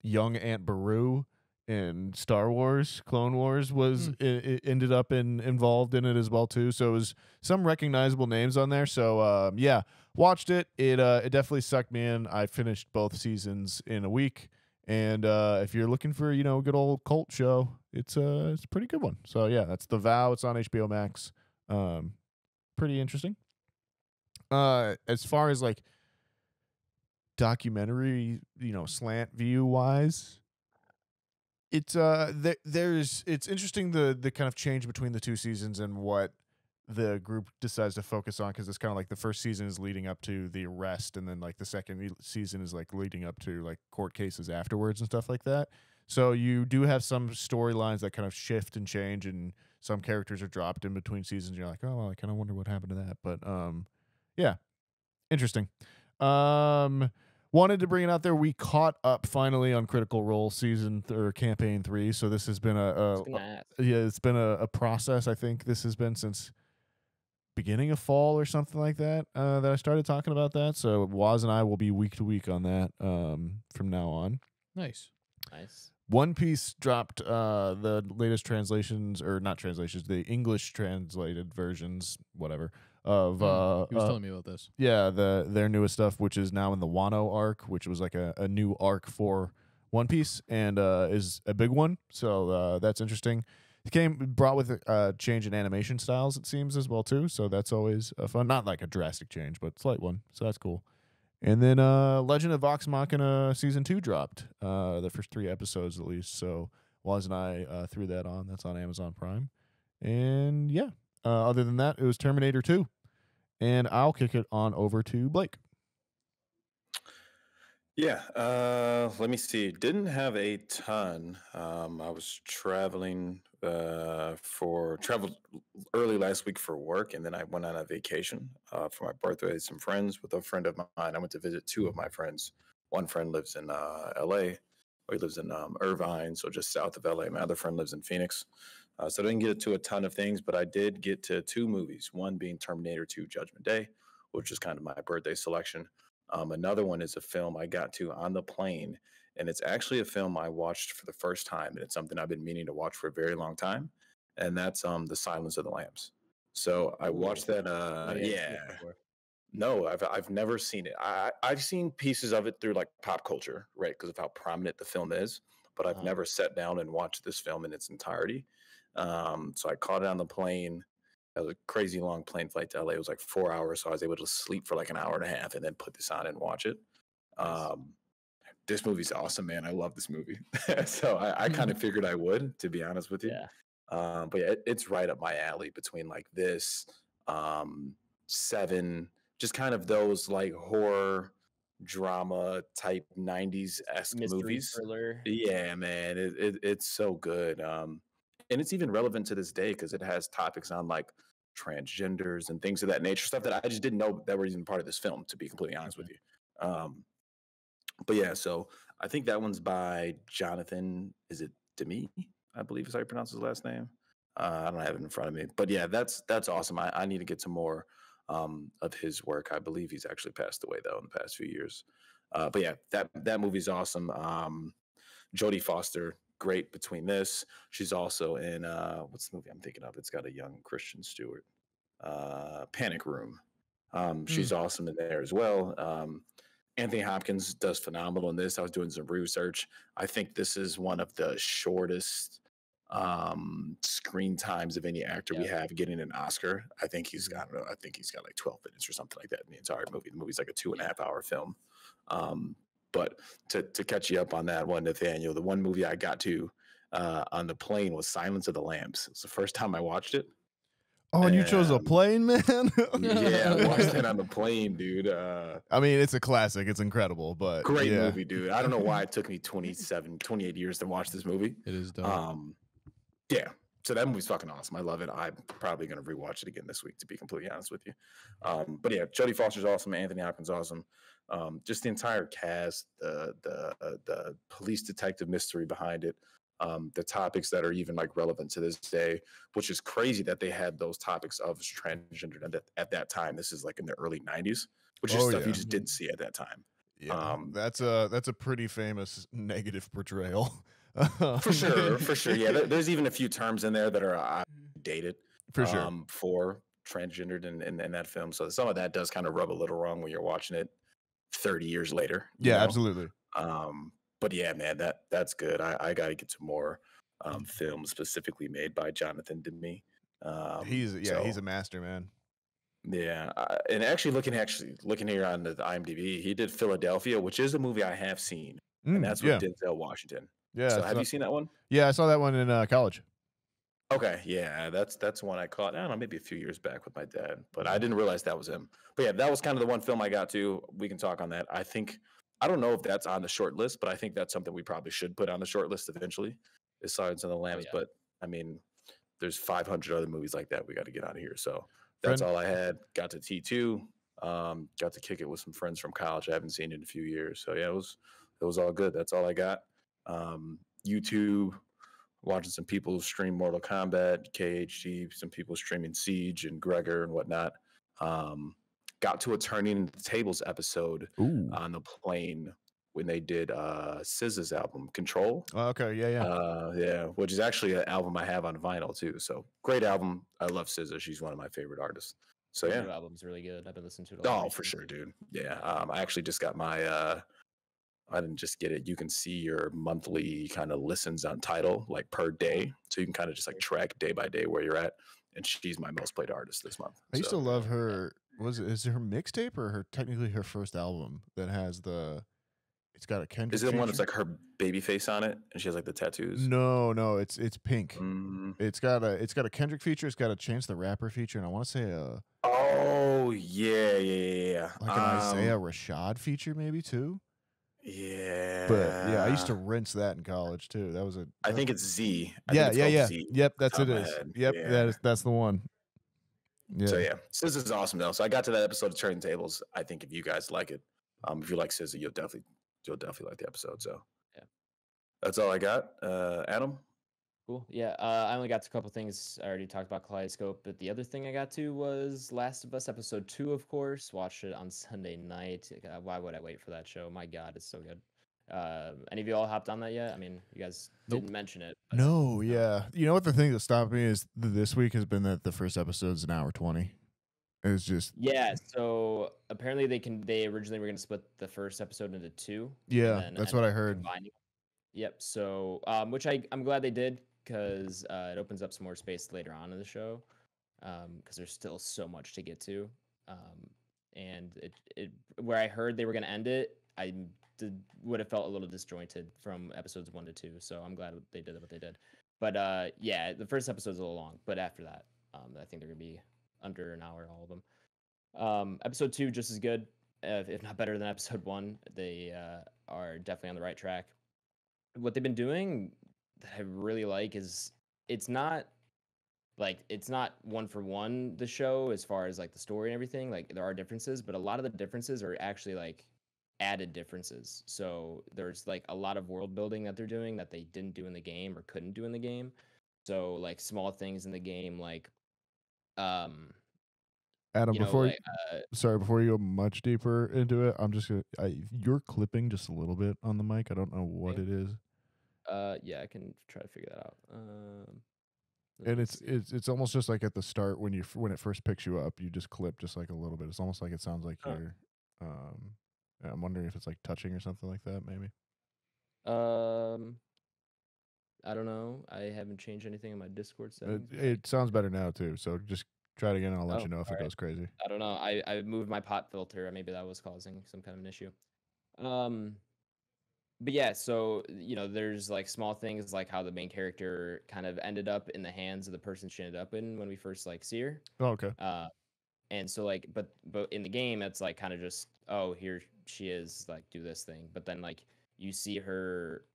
young Aunt Beru in Star Wars, Clone Wars, was it ended up involved in it as well too. So it was some recognizable names on there. So yeah, watched it. It definitely sucked me in. I finished both seasons in a week. And if you're looking for a good old cult show, it's a pretty good one. So yeah, that's The Vow. It's on HBO Max. Pretty interesting. As far as like documentary, slant view wise, it's it's interesting the kind of change between the 2 seasons and what the group decides to focus on, because it's kind of like the first season is leading up to the arrest, and then like the second season is like leading up to like court cases afterwards and stuff like that. So you do have some storylines that kind of shift and change, and some characters are dropped in between seasons. You're like, oh, well, I kind of wonder what happened to that. But yeah, interesting. Wanted to bring it out there. We caught up finally on Critical Role campaign 3. So this has been it's been a process. I think this has been since beginning of fall or something like that that I started talking about that. So Waz and I will be week to week on that from now on. Nice. One Piece dropped the latest translations, or not translations, the English translated versions, whatever, of he was telling me about this. Yeah, their newest stuff, which is now in the Wano arc, which was like a new arc for One Piece, and is a big one. So that's interesting. It brought with a change in animation styles, it seems, as well too. So that's always fun. Not like a drastic change, but slight one. So that's cool. And then Legend of Vox Machina Season 2 dropped, the first 3 episodes at least. So Waz and I threw that on. That's on Amazon Prime. And yeah, other than that, it was Terminator 2. And I'll kick it on over to Blake. Yeah, let me see. Didn't have a ton. I was traveled early last week for work, and then I went on a vacation for my birthday with some friends. With a friend of mine, I went to visit 2 of my friends. One friend lives in LA, or he lives in Irvine, so just south of LA. My other friend lives in Phoenix. So I didn't get to a ton of things, but I did get to 2 movies, one being Terminator 2 Judgment Day, which is kind of my birthday selection. Another one is a film I got to on the plane, and it's actually a film I watched for the first time, and it's something I've been meaning to watch for a very long time, and that's The Silence of the Lambs. So I watched that. No, I've never seen it. I've seen pieces of it through like pop culture, right, because of how prominent the film is, but I've never sat down and watched this film in its entirety. So I caught it on the plane. It was a crazy long plane flight to LA. It was like 4 hours, so I was able to sleep for like an hour and a half and then put this on and watch it. This movie's awesome, man. I love this movie. So I kind of figured I would, to be honest with you. Yeah. But yeah, it's right up my alley between like this, Seven, just kind of those like horror drama type 90s-esque Mystery movies. thriller. Yeah, man, it's so good. And it's even relevant to this day because it has topics on like transgenders and things of that nature, stuff that I just didn't know that were even part of this film, to be completely honest with you. But yeah, so I think that one's by Jonathan. Is it Demi? I believe is how you pronounce his last name. I don't have it in front of me, but yeah, that's awesome. I need to get some more of his work. I believe he's actually passed away though in the past few years. But yeah, that movie's awesome. Jodie Foster, great between this. She's also in what's the movie I'm thinking of? It's got a young Christian Stewart. Panic Room. She's awesome in there as well. Anthony Hopkins does phenomenal in this. I was doing some research. I think this is one of the shortest screen times of any actor we have getting an Oscar. I think he's got like 12 minutes or something like that in the entire movie. The movie's like a 2.5 hour film. But to catch you up on that one, Nathaniel, the one movie I got to on the plane was Silence of the Lambs. It's the first time I watched it. Oh, and you chose a plane, man? Yeah, I watched it on the plane, dude. I mean, it's a classic. It's incredible, but great movie, dude. I don't know why it took me 28 years to watch this movie. It is dope. Yeah. So that movie's fucking awesome. I love it. I'm probably going to rewatch it again this week, to be completely honest with you. But yeah, Jodie Foster's awesome. Anthony Hopkins awesome. Just the entire cast, the police detective mystery behind it, the topics that are even like relevant to this day, which is crazy that they had those topics of transgender at that time. This is like in the early 90s, which is stuff you just didn't see at that time. Yeah, that's a pretty famous negative portrayal. For sure. Yeah, there's even a few terms in there that are dated for sure for transgendered in that film. So some of that does kind of rub a little wrong when you're watching it 30 years later. Yeah, absolutely. But yeah, man, that's good. I got to get some more films specifically made by Jonathan Demme. He's a master, man. Yeah, and actually looking here on the IMDb, he did Philadelphia, which is a movie I have seen, and that's with Denzel Washington. Yeah. So have you seen that one? Yeah, I saw that one in college. Okay, yeah, that's one I caught. I don't know, maybe a few years back with my dad, but I didn't realize that was him. But yeah, that was kind of the one film I got to. We can talk on that. I don't know if that's on the short list, but I think that's something we probably should put on the short list eventually. Is Silence of the Lambs, but I mean, there's 500 other movies like that we got to get out of here. So that's all I had. Got to T2. Got to kick it with some friends from college I haven't seen in a few years. So yeah, it was all good. That's all I got. YouTube, watching some people stream Mortal Kombat, KHG, some people streaming Siege and Gregor and whatnot. Got to a Turning the Tables episode on the plane when they did SZA's album Control. Oh, okay, yeah, which is actually an album I have on vinyl too. So great album. I love SZA. She's one of my favorite artists. So the yeah, new album's really good. I've been listening to it a lot. Oh, for sure, dude. Yeah, I actually just got my. I didn't just get it. You can see your monthly kind of listens on Tidal, like per day, so you can kind of just like track day by day where you're at. And she's my most played artist this month. I used to love her. Is it her mixtape or technically her first album that has it's got a Kendrick? Is it the one that's like her baby face on it and she has like the tattoos? No, it's pink. It's got a Kendrick feature. It's got a Chance the Rapper feature, and I want to say oh yeah, like an Isaiah Rashad feature maybe too. Yeah, but yeah, I used to rinse that in college too. I think it's Z. Yeah. Z. Yep, that's it is. Yep, yeah. That's the one. Yeah. So yeah, SZA is awesome though. So I got to that episode of Turning Tables. I think if you guys like it, if you like SZA, you'll definitely like the episode. So yeah, that's all I got. Adam. Cool. Yeah, I only got to a couple things. I already talked about Kaleidoscope, but the other thing I got to was Last of Us episode 2, of course. Watched it on Sunday night. Why would I wait for that show? My God, it's so good. Any of you all hopped on that yet? I mean, you guys didn't mention it. No, yeah. You know what the thing that stopped me is this week has been that the first episode's an hour 20. It's just So apparently they originally were going to split the first episode into 2. Yeah, that's what I heard. Yep. So which I'm glad they did, because it opens up some more space later on in the show, because there's still so much to get to, and it where I heard they were going to end it, would have felt a little disjointed from episodes 1 to 2. So I'm glad they did what they did. But yeah, the first episode's a little long, but after that, I think they're going to be under an hour, all of them. Episode 2 just as good. if not better than episode 1. They are definitely on the right track. What they've been doing that I really like is it's not it's not one for one the show as far as like the story and everything. Like there are differences, but a lot of the differences are actually like added differences. So there's like a lot of world building that they're doing that they didn't do in the game or couldn't do in the game. So like small things in the game like um Adam, you know before like sorry, before you go much deeper into it, I'm just gonna. You're clipping just a little bit on the mic. I don't know what it is, yeah, I can try to figure that out. Let and me it's see. it's almost just like at the start when when it first picks you up, you just clip just like a little bit. It's almost like it sounds like Huh. you're. I'm wondering if it's like touching or something like that, maybe. I don't know. I haven't changed anything in my Discord It, settings. But it sounds better now too. So just try it again, and I'll let oh, you know if all it right. goes crazy. I don't know. I moved my pot filter. Maybe that was causing some kind of an issue. Um, but yeah, so there's like small things like how the main character kind of ended up in the hands of the person she ended up in when we first like see her. Oh, okay. And so like, but in the game, it's like kind of just, oh, here she is, like do this thing. But then like you see her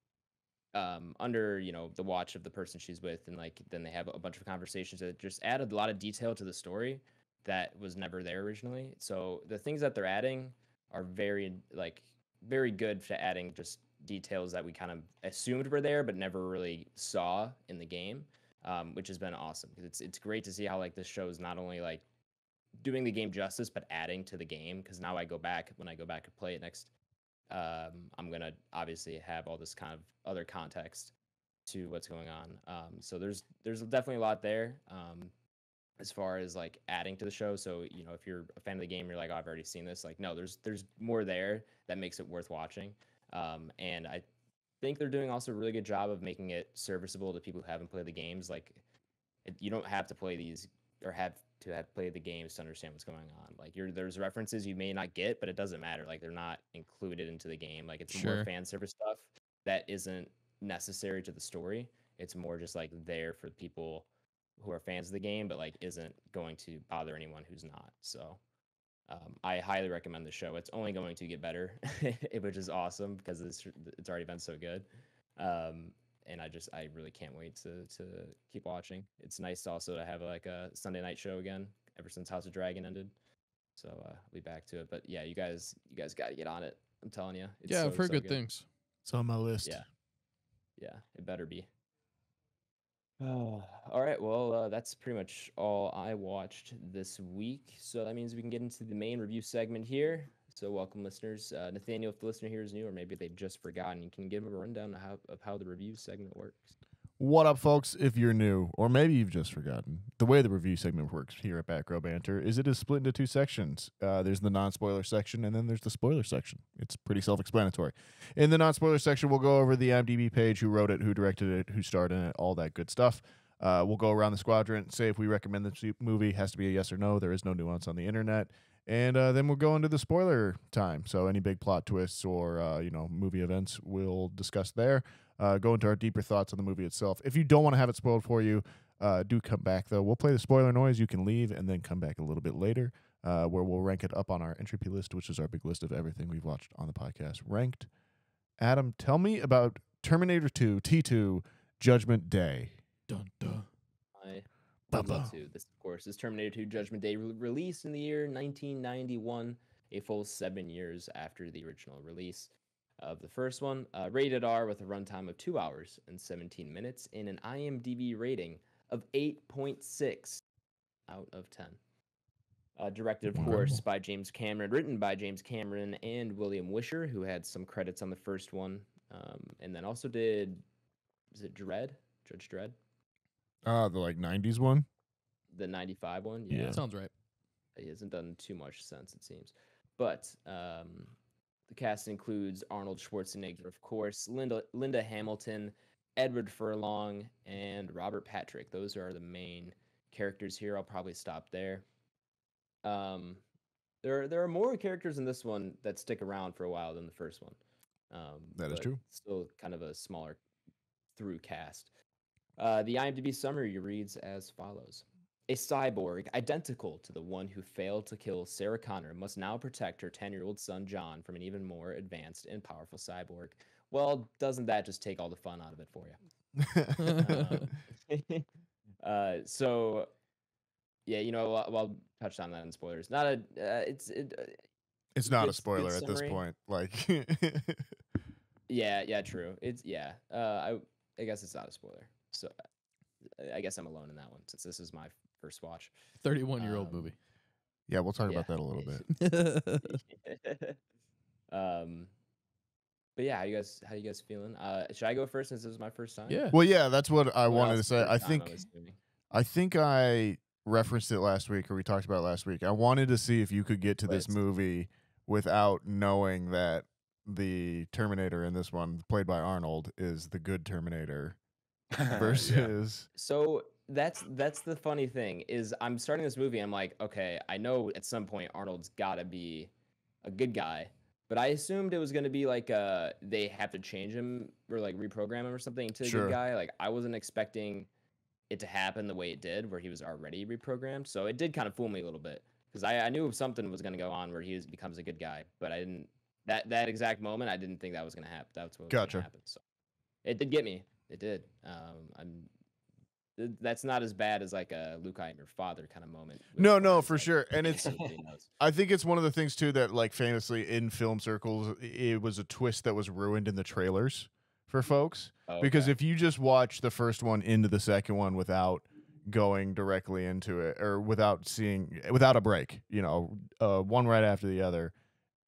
under the watch of the person she's with, and like then they have a bunch of conversations that just added a lot of detail to the story that was never there originally. So the things that they're adding are very good for adding just details that we kind of assumed were there but never really saw in the game, which has been awesome because it's great to see how like this show is not only like doing the game justice but adding to the game, because now when I go back and play it next, I'm gonna obviously have all this kind of other context to what's going on. So there's definitely a lot there, as far as like adding to the show. So if you're a fan of the game, you're like, oh, I've already seen this. Like, no, there's more there that makes it worth watching. And I think they're doing also a really good job of making it serviceable to people who haven't played the games. Like, you don't have to play these or have played the games to understand what's going on. Like there's references you may not get, but it doesn't matter. Like they're not included into the game. Like it's more Sure. fan service stuff that isn't necessary to the story. It's more just like there for people who are fans of the game, but like isn't going to bother anyone who's not. So I highly recommend the show. It's only going to get better, which is awesome because it's already been so good. And I really can't wait to keep watching. It's nice also to have like a Sunday night show again ever since House of Dragon ended. So I'll be back to it. But yeah, you guys got to get on it. I'm telling you. It's Yeah, so, I've heard so good things. It's on my list. Yeah, it better be. Oh, all right. Well, that's pretty much all I watched this week. So that means we can get into the main review segment here. So welcome, listeners. Nathaniel, if the listener here is new, or maybe they've just forgotten, you can give them a rundown of how the review segment works. What up, folks? If you're new, or maybe you've just forgotten, the way the review segment works here at Back Row Banter is it is split into two sections. There's the non-spoiler section, and then there's the spoiler section. It's pretty self-explanatory. In the non-spoiler section, we'll go over the IMDb page, who wrote it, who directed it, who starred in it, all that good stuff. We'll go around the squadron, say if we recommend this movie, has to be a yes or no. There is no nuance on the internet. And then we'll go into the spoiler time. So any big plot twists or movie events we'll discuss there. Go into our deeper thoughts on the movie itself. If you don't want to have it spoiled for you, do come back, though. We'll play the spoiler noise. You can leave and then come back a little bit later, where we'll rank it up on our Entropy list, which is our big list of everything we've watched on the podcast ranked. Adam, tell me about Terminator 2, T2, Judgment Day. Dun, dun. I would love to. This, of course, is Terminator 2 Judgment Day, released in the year 1991, a full 7 years after the original release of the first one. Rated R with a runtime of 2 hours and 17 minutes and an IMDb rating of 8.6 out of 10. Directed, of course, by James Cameron, written by James Cameron and William Wisher, who had some credits on the first one, and then also did, is it Dredd? Judge Dredd? The 90s one? The 95 one? Yeah. Sounds right. He hasn't done too much since, it seems. But the cast includes Arnold Schwarzenegger, of course, Linda Hamilton, Edward Furlong, and Robert Patrick. Those are the main characters here. I'll probably stop there. There are more characters in this one that stick around for a while than the first one. That is but true. Still kind of a smaller through cast. The IMDb summary reads as follows. A cyborg identical to the one who failed to kill Sarah Connor must now protect her 10-year-old son John from an even more advanced and powerful cyborg. Well, doesn't that just take all the fun out of it for you? So yeah, I'll touch on that in spoilers. Not a, It's not a good spoiler at this summary. point. Like, Yeah, true. I guess it's not a spoiler. So I guess I'm alone in that one since this is my first watch. 31-year-old movie. yeah, we'll talk Yeah. about that a little bit. But yeah, how you guys feeling? Should I go first since this is my first time? Yeah. Well, yeah, that's what I Someone wanted to else's say. first I time, think I'm assuming. I think I referenced it last week, or we talked about it last week. I wanted to see if you could get to this Right. movie without knowing that the Terminator in this one, played by Arnold, is the good Terminator versus. So that's the funny thing is I'm starting this movie. I'm like, okay, I know at some point Arnold's got to be a good guy, but I assumed it was going to be like they have to change him or like reprogram him or something to a Sure. good guy. Like I wasn't expecting it to happen the way it did, where he was already reprogrammed. So it did kind of fool me a little bit because I knew something was going to go on where becomes a good guy, but I didn't that exact moment. I didn't think that was going to happen. That's what was going Gotcha. to happen. So it did get me. It did. That's not as bad as like a Luke, I am your father kind of moment. No, for sure. And it's, Everybody knows. I think it's one of the things too that, like, famously in film circles, it was a twist that was ruined in the trailers for folks. Oh, Because okay. if you just watch the first one into the second one without going directly into it, or without a break, one right after the other,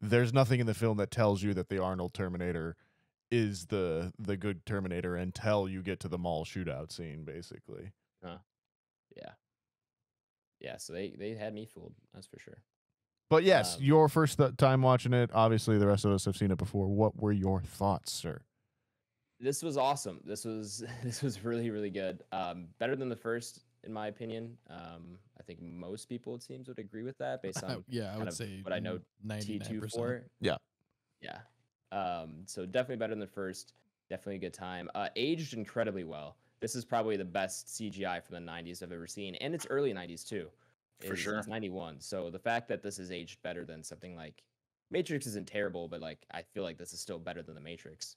there's nothing in the film that tells you that the Arnold Terminator is the good Terminator until you get to the mall shootout scene, basically. Yeah, so they had me fooled, that's for sure. But yes, Um, your first time watching it. Obviously, the rest of us have seen it before. What were your thoughts, sir? This was awesome. This was really, really good. Better than the first, in my opinion. I think most people, it seems, would agree with that based on Yeah, I kind would of say what I know 99%. T2 for. Yeah. Yeah. So definitely better than the first. Definitely a good time. Aged incredibly well. This is probably the best CGI from the 90s I've ever seen, and it's early 90s too. For sure. It's 91. So the fact that this is aged better than something like Matrix isn't terrible, but like I feel like this is still better than the Matrix.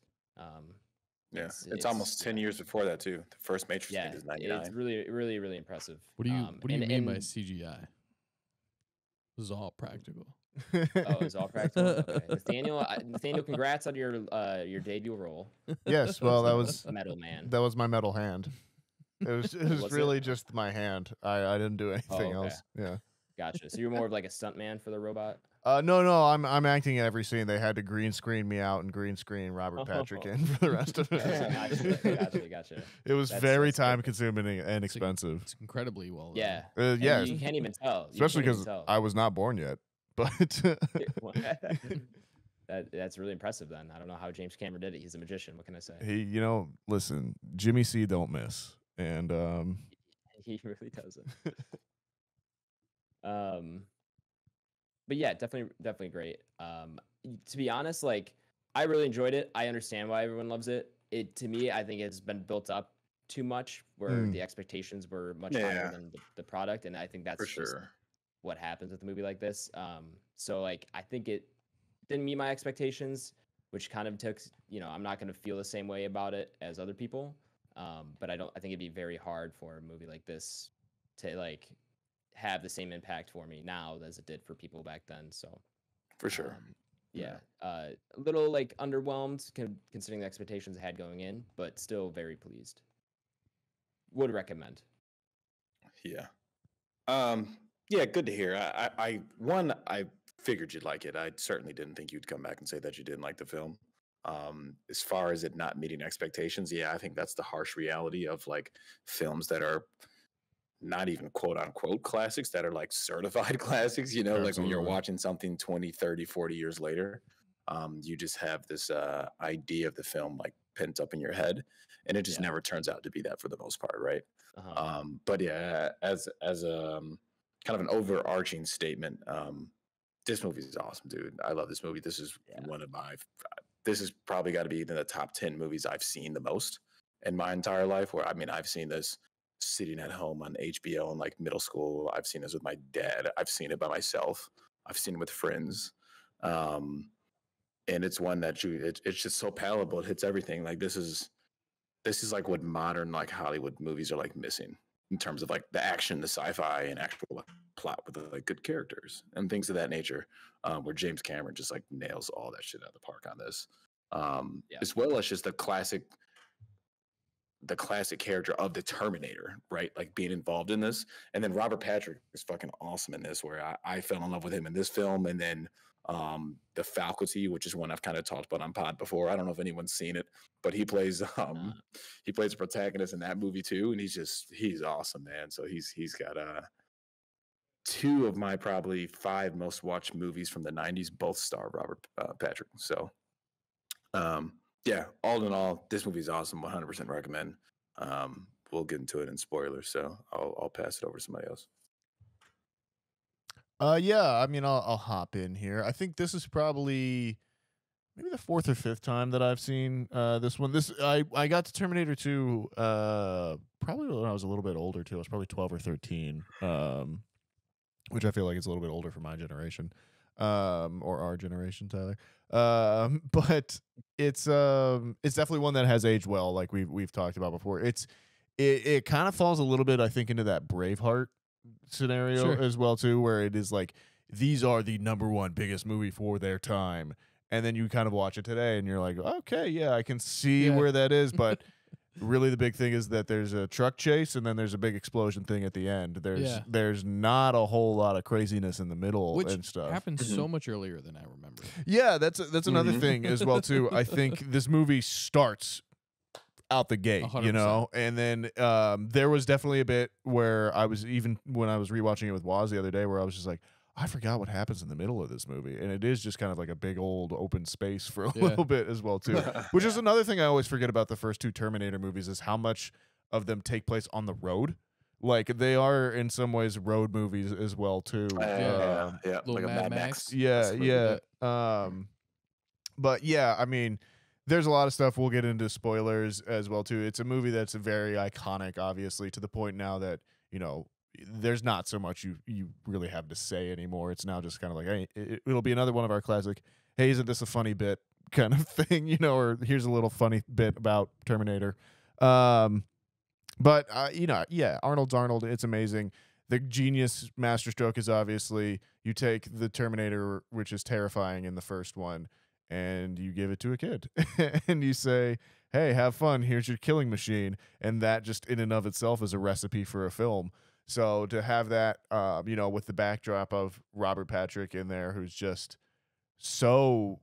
Yeah, it's almost 10 years before that too. The first Matrix Yeah, is 99. it's really, really, really impressive. What do you mean by and- CGI? This is all practical. Oh, it's all practical. Okay, Nathaniel, congrats on your debut role, Yes. Well, that was Metal Man. that was my metal hand. It was Was really it? just my hand. I didn't do anything okay. else. Yeah. Gotcha. So you're more of like a stuntman for the robot. No. I'm acting in every scene. They had to green screen me out and green screen Robert Patrick in for the rest of it. Gotcha. It was That's very good. time consuming and expensive. It's incredibly well done. Yeah. Yeah, You can't even tell. especially because I was not born yet. But That's really impressive. Then I don't know how James Cameron did it. He's a magician. What can I say? he, listen, Jimmy C don't miss, and He really doesn't. But yeah, definitely great. To be honest, like I really enjoyed it. I understand why everyone loves it. To me, I think it's been built up too much, where the expectations were much higher than the product, and I think that's For just sure. what happens with a movie like this. So like I think it didn't meet my expectations, which kind of took, I'm not going to feel the same way about it as other people. But I think it'd be very hard for a movie like this to like have the same impact for me now as it did for people back then. So For sure. yeah, a little like underwhelmed considering the expectations I had going in, but still very pleased. Would recommend. Yeah. Yeah, good to hear. I figured you'd like it. I certainly didn't think you'd come back and say that you didn't like the film. As far as it not meeting expectations, yeah, I think that's the harsh reality of like films that are not even quote unquote classics, that are like certified classics, like when you're Absolutely. watching something 20, 30, 40 years later, you just have this idea of the film like pent up in your head, and it just never turns out to be that for the most part, right? But yeah, as a kind of an overarching statement, this movie is awesome, dude. I love this movie. This is this has probably got to be in the top 10 movies I've seen the most in my entire life, where I mean I've seen this sitting at home on HBO in like middle school. I've seen this with my dad. I've seen it by myself. I've seen it with friends. And it's one that it's just so palatable. It hits everything. Like this is like what modern like Hollywood movies are like missing in terms of like the action, the sci-fi, and actual like, plot with like good characters and things of that nature. Where James Cameron just like nails all that shit out of the park on this, as well as just the classic character of the Terminator, right? Like being involved in this. And then Robert Patrick is fucking awesome in this, where I fell in love with him in this film. And then the faculty, which is one I've kind of talked about on pod before. I don't know if anyone's seen it, but he plays a protagonist in that movie too. And he's awesome, man. So he's got two of my probably 5 most watched movies from the 90s, both star Robert Patrick. So yeah, all in all, this movie is awesome. 100% recommend. We'll get into it in spoilers, so I'll pass it over to somebody else. Yeah, I mean, I'll hop in here. I think this is probably maybe the 4th or 5th time that I've seen this one. I got to Terminator 2 probably when I was a little bit older too. I was probably 12 or 13, which I feel like is a little bit older for my generation, or our generation, Tyler. But it's definitely one that has aged well, like we've talked about before. It kind of falls a little bit, I think, into that Braveheart scenario as well too, where it is like these are the #1 biggest movie for their time, and then you kind of watch it today and you're like, okay, yeah, I can see where that is, but really the big thing is that there's a truck chase and then there's a big explosion thing at the end. There's not a whole lot of craziness in the middle, which and stuff happens so much earlier than I remember. Yeah, that's another thing as well too. I think this movie starts out the gate, 100%. you know, and then there was definitely a bit where I was, even when I was rewatching it with Waz the other day, where I was just like, I forgot what happens in the middle of this movie, and it is just kind of like a big old open space for a little bit as well too, which is another thing I always forget about the first 2 Terminator movies, is how much of them take place on the road. Like they are in some ways road movies as well too. Yeah, Little like a Mad Mad Max. Max. Yeah. But yeah, I mean, there's a lot of stuff. We'll get into spoilers as well too. It's a movie that's very iconic, obviously, to the point now that, you know, there's not so much you really have to say anymore. It's now just kind of like, hey, it'll be another one of our classic, hey, isn't this a funny bit kind of thing, you know, or here's a little funny bit about Terminator. But you know, yeah, Arnold's Arnold. It's amazing. The genius masterstroke is obviously you take the Terminator, which is terrifying in the first one, and you give it to a kid and you say, hey, have fun. Here's your killing machine. And that just in and of itself is a recipe for a film. So to have that, you know, with the backdrop of Robert Patrick in there, who's just so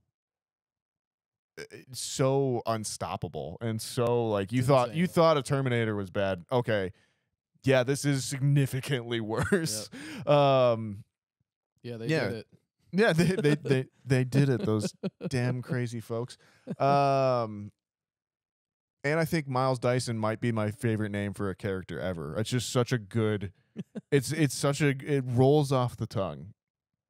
unstoppable and so like you thought a Terminator was bad. Okay. Yeah, this is significantly worse. Yep. Yeah, they did it. Yeah, they did it, those damn crazy folks. And I think Miles Dyson might be my favorite name for a character ever. It's just such a good it rolls off the tongue.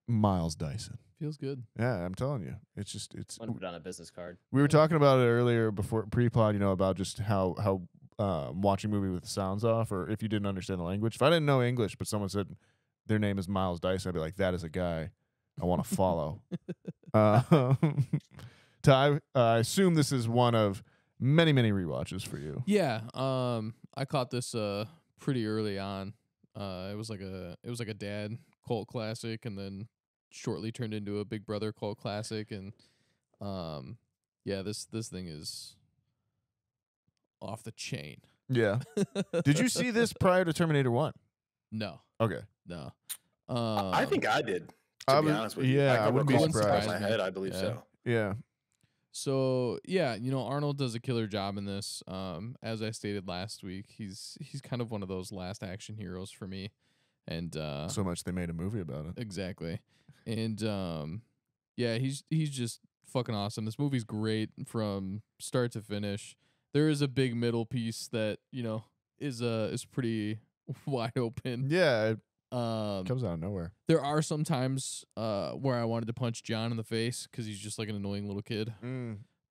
Miles Dyson. Feels good. Yeah, I'm telling you. It's One put on a business card. We were talking about it earlier before pre-pod, you know, about just how watching a movie with the sounds off, or if you didn't understand the language. If I didn't know English, but someone said their name is Miles Dyson, I'd be like, that is a guy I want to follow. Ty, I assume this is one of many rewatches for you. Yeah, I caught this pretty early on. It was like a dad cult classic, and then shortly turned into a Big Brother cult classic, and yeah, this thing is off the chain. Yeah. Did you see this prior to Terminator 1? No. Okay. No. I think I did. To be honest with you, yeah, I can wouldn't be recall off the top of surprised. my head, I believe so. Yeah. So yeah, you know, Arnold does a killer job in this. As I stated last week, he's kind of one of those last action heroes for me, and so much they made a movie about it. Exactly, and yeah, he's just fucking awesome. This movie's great from start to finish. There is a big middle piece that, you know, is pretty wide open. Yeah. Comes out of nowhere. There are some times where I wanted to punch John in the face because he's just like an annoying little kid.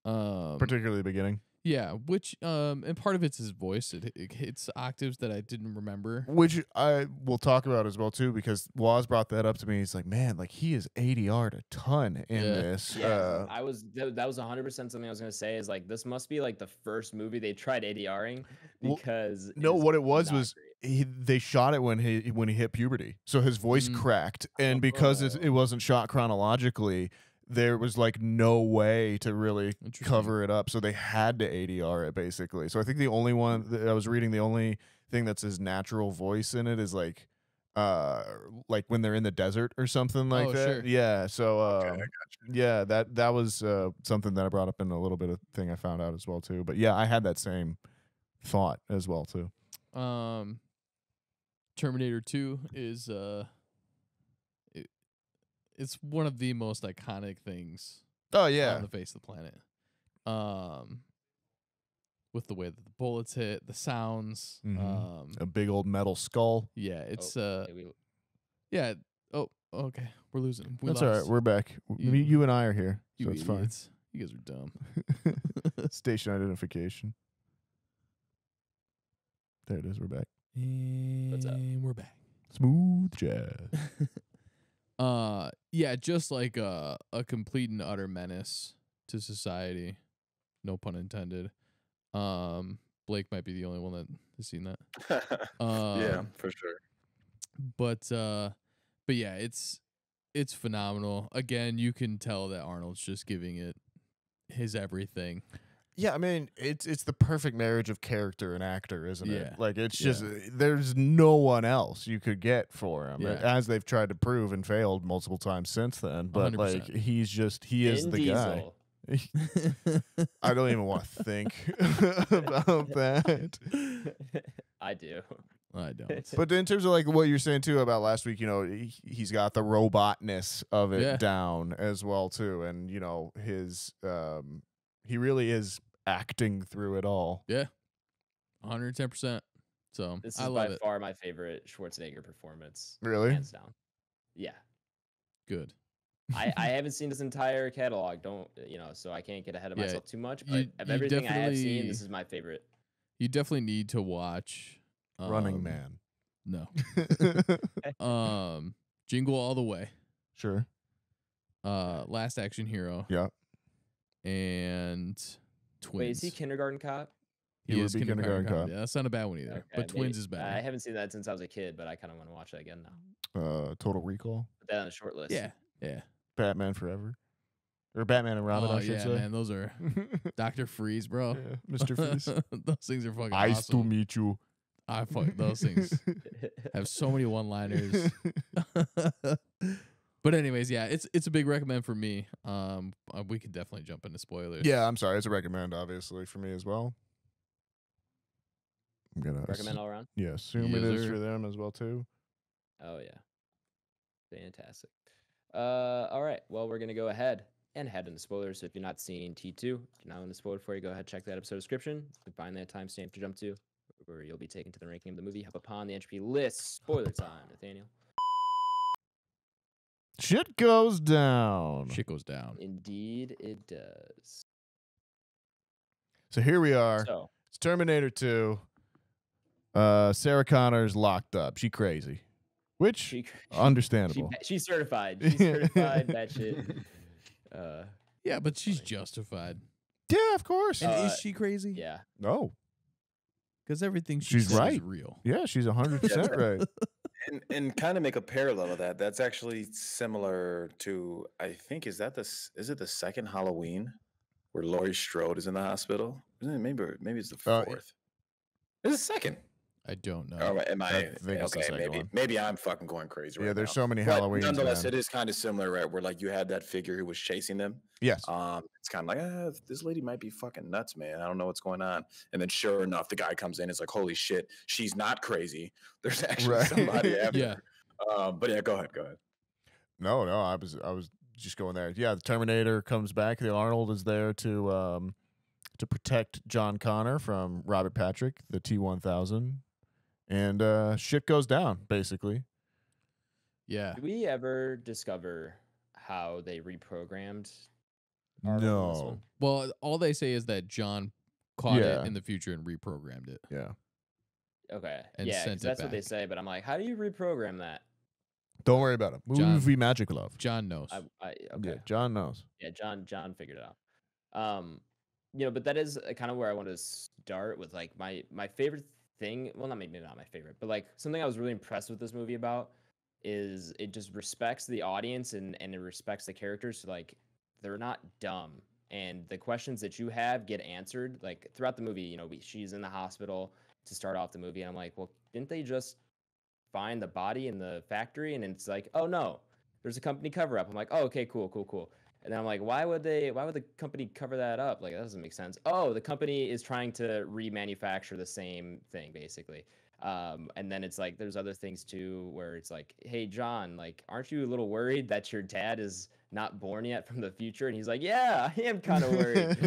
Particularly the beginning. Yeah, which and part of it's his voice. It hits octaves that I didn't remember. Which I will talk about as well too, because Waz brought that up to me. He's like, man, like he is ADR'd a ton in Yeah. this. Yeah, that was 100% something I was gonna say. Is like this must be like the first movie they tried ADRing Well, because no, it's what it was not was great. they shot it when he hit puberty, so his voice cracked, and because it wasn't shot chronologically, there was like no way to really cover it up, so they had to ADR it basically. So I think the only one that I was reading, the only thing that's his natural voice in it is like when they're in the desert or something like that. Sure. Yeah. So Okay, I got yeah, that was something that I brought up in a little bit of thing I found out as well too. But yeah, I had that same thought as well too. Terminator 2 is it's one of the most iconic things Oh on yeah. the face of the planet. With the way that the bullets hit, the sounds. A big old metal skull. Yeah, it's Okay, yeah. Oh, okay. We're losing. That's all right. We're back. You and I are here, so it's fine. You guys are dumb. Station identification. There it is. We're back. What's up? And we're back. Smooth jazz. Yeah, just like a complete and utter menace to society. No pun intended. Blake might be the only one that has seen that. Yeah, for sure. But yeah, it's phenomenal. Again, you can tell that Arnold's just giving it his everything. Yeah, I mean, it's the perfect marriage of character and actor, isn't Yeah. it? Like, it's just there's no one else you could get for him, Yeah. as they've tried to prove and failed multiple times since then. But 100%. like, he is Vin the Diesel. guy. I don't even want to think about that. I do. I don't. But in terms of like what you're saying too about last week, he's got the robotness of it down as well too, and his he really is acting through it all. Yeah, 110%. So This I is love by it. far my favorite Schwarzenegger performance. Really? Hands down. Yeah. Good. I haven't seen his entire catalog. So I can't get ahead of Yeah, myself too much. you- But of you everything I have seen, definitely- this is my favorite. You definitely need to watch Running Man. No. Jingle All the Way. Sure. Last Action Hero. Yeah. And Twins. Wait, is he Kindergarten Cop? He He would is be Kindergarten Kindergarten Cop. Cop. Yeah, that's not a bad one either. Okay, But Twins is I better. haven't seen that since I was a kid, but I kind of want to watch that again now. Total Recall. Put that on the short list. Yeah. Yeah. Batman Forever. Or Batman and Robin, Oh, I should yeah, say. man. Those are Dr. Freeze, bro. Yeah, Mr. Freeze. Those things are fucking Nice awesome. to meet you. I fuck those things have so many one-liners. But anyways, yeah, it's a big recommend for me. We can definitely jump into spoilers. Yeah, I'm sorry. It's a recommend, obviously, for me as well. I'm gonna Recommend all around. Yeah, assume it Yes, is sir. for them as well too. Oh yeah. Fantastic. All right. Well, we're gonna go ahead and head into spoilers. So if you're not seeing T2, if you're not in the spoiler for you, go ahead check that episode description. You can find that timestamp to jump to, where you'll be taken to the ranking of the movie. Hop upon the Entropy list. Spoiler time, Nathaniel. Shit goes down. Shit goes down. Indeed, it does. So here we are. So It's Terminator 2. Sarah Connor's locked up. She crazy. Which she understandable. she's certified. She's certified. That shit. Yeah, but she's justified. Yeah, of course. And Uh, is she crazy? Yeah. No. Because everything she She's says is right. real. Yeah, she's 100% right. And kind of make a parallel of that. That's actually similar to, I think, is it the second Halloween where Laurie Strode is in the hospital? Isn't it? Maybe it's the fourth. It's the second. I don't know. Oh, am I? I think it's the Okay, second one. maybe I'm fucking going crazy right Yeah, there's now. so many But Halloweens. nonetheless, man. it is kind of similar, right? Where like you had that figure who was chasing them. Yes. It's kind of like, this lady might be fucking nuts, man. I don't know what's going on. And then sure enough, the guy comes in. It's like, holy shit, she's not crazy. There's actually Right. somebody after Yeah. her. But yeah, go ahead. No, I was just going there. Yeah, the Terminator comes back. The Arnold is there to protect John Connor from Robert Patrick, the T-1000, and shit goes down basically. Yeah. Did we ever discover how they reprogrammed Arnold in this No. one? Well, all they say is that John caught Yeah. it in the future and reprogrammed it. Yeah. Okay. And Yeah, sent 'cause it that's what they back. say, but I'm like, how do you reprogram that? Don't worry about it. John- Movie magic love. John knows. Okay. Yeah, John knows. Yeah, John figured it out. But that is kind of where I want to start with like my favorite thing. Well, maybe not my favorite, but like something I was really impressed with this movie about is it just respects the audience and it respects the characters. So like they're not dumb, and the questions that you have get answered. Like throughout the movie, she's in the hospital to start off the movie, and I'm like, well, didn't they just find the body in the factory? And it's like, oh no, there's a company cover up. I'm like, oh, okay, cool. And then I'm like, why would the company cover that up? Like, that doesn't make sense. Oh, the company is trying to remanufacture the same thing, basically. And then it's like, there's other things too, where it's like, hey, John, like, aren't you a little worried that your dad is not born yet from the future? And he's like, yeah, I am kind of worried.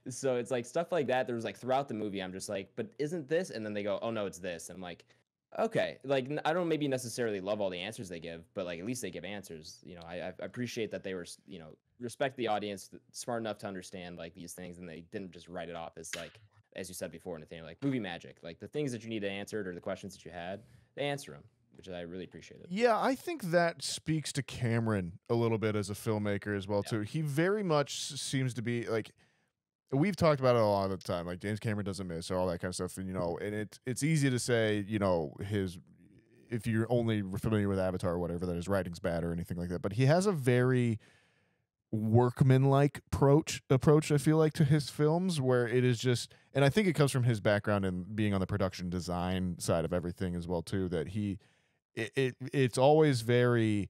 So it's like stuff like that. There was like throughout the movie, I'm just like, but isn't this? And then they go, oh no, it's this. And I'm like, okay, like I don't maybe necessarily love all the answers they give, but like at least they give answers. I appreciate that they were, respect the audience, smart enough to understand like these things, and they didn't just write it off as like, as you said before, Nathaniel, like movie magic, like the things that you need answered or the questions that you had, they answer them, which I really appreciated. Yeah, I think that speaks to Cameron a little bit as a filmmaker as well too. He very much seems to be like, we've talked about it a lot of the time, like James Cameron doesn't miss or all that kind of stuff, and and it's easy to say, if you're only familiar with Avatar or whatever, that his writing's bad or anything like that, but he has a very workman-like approach, I feel like, to his films, where it is just, and I think it comes from his background and being on the production design side of everything as well too, that it's always very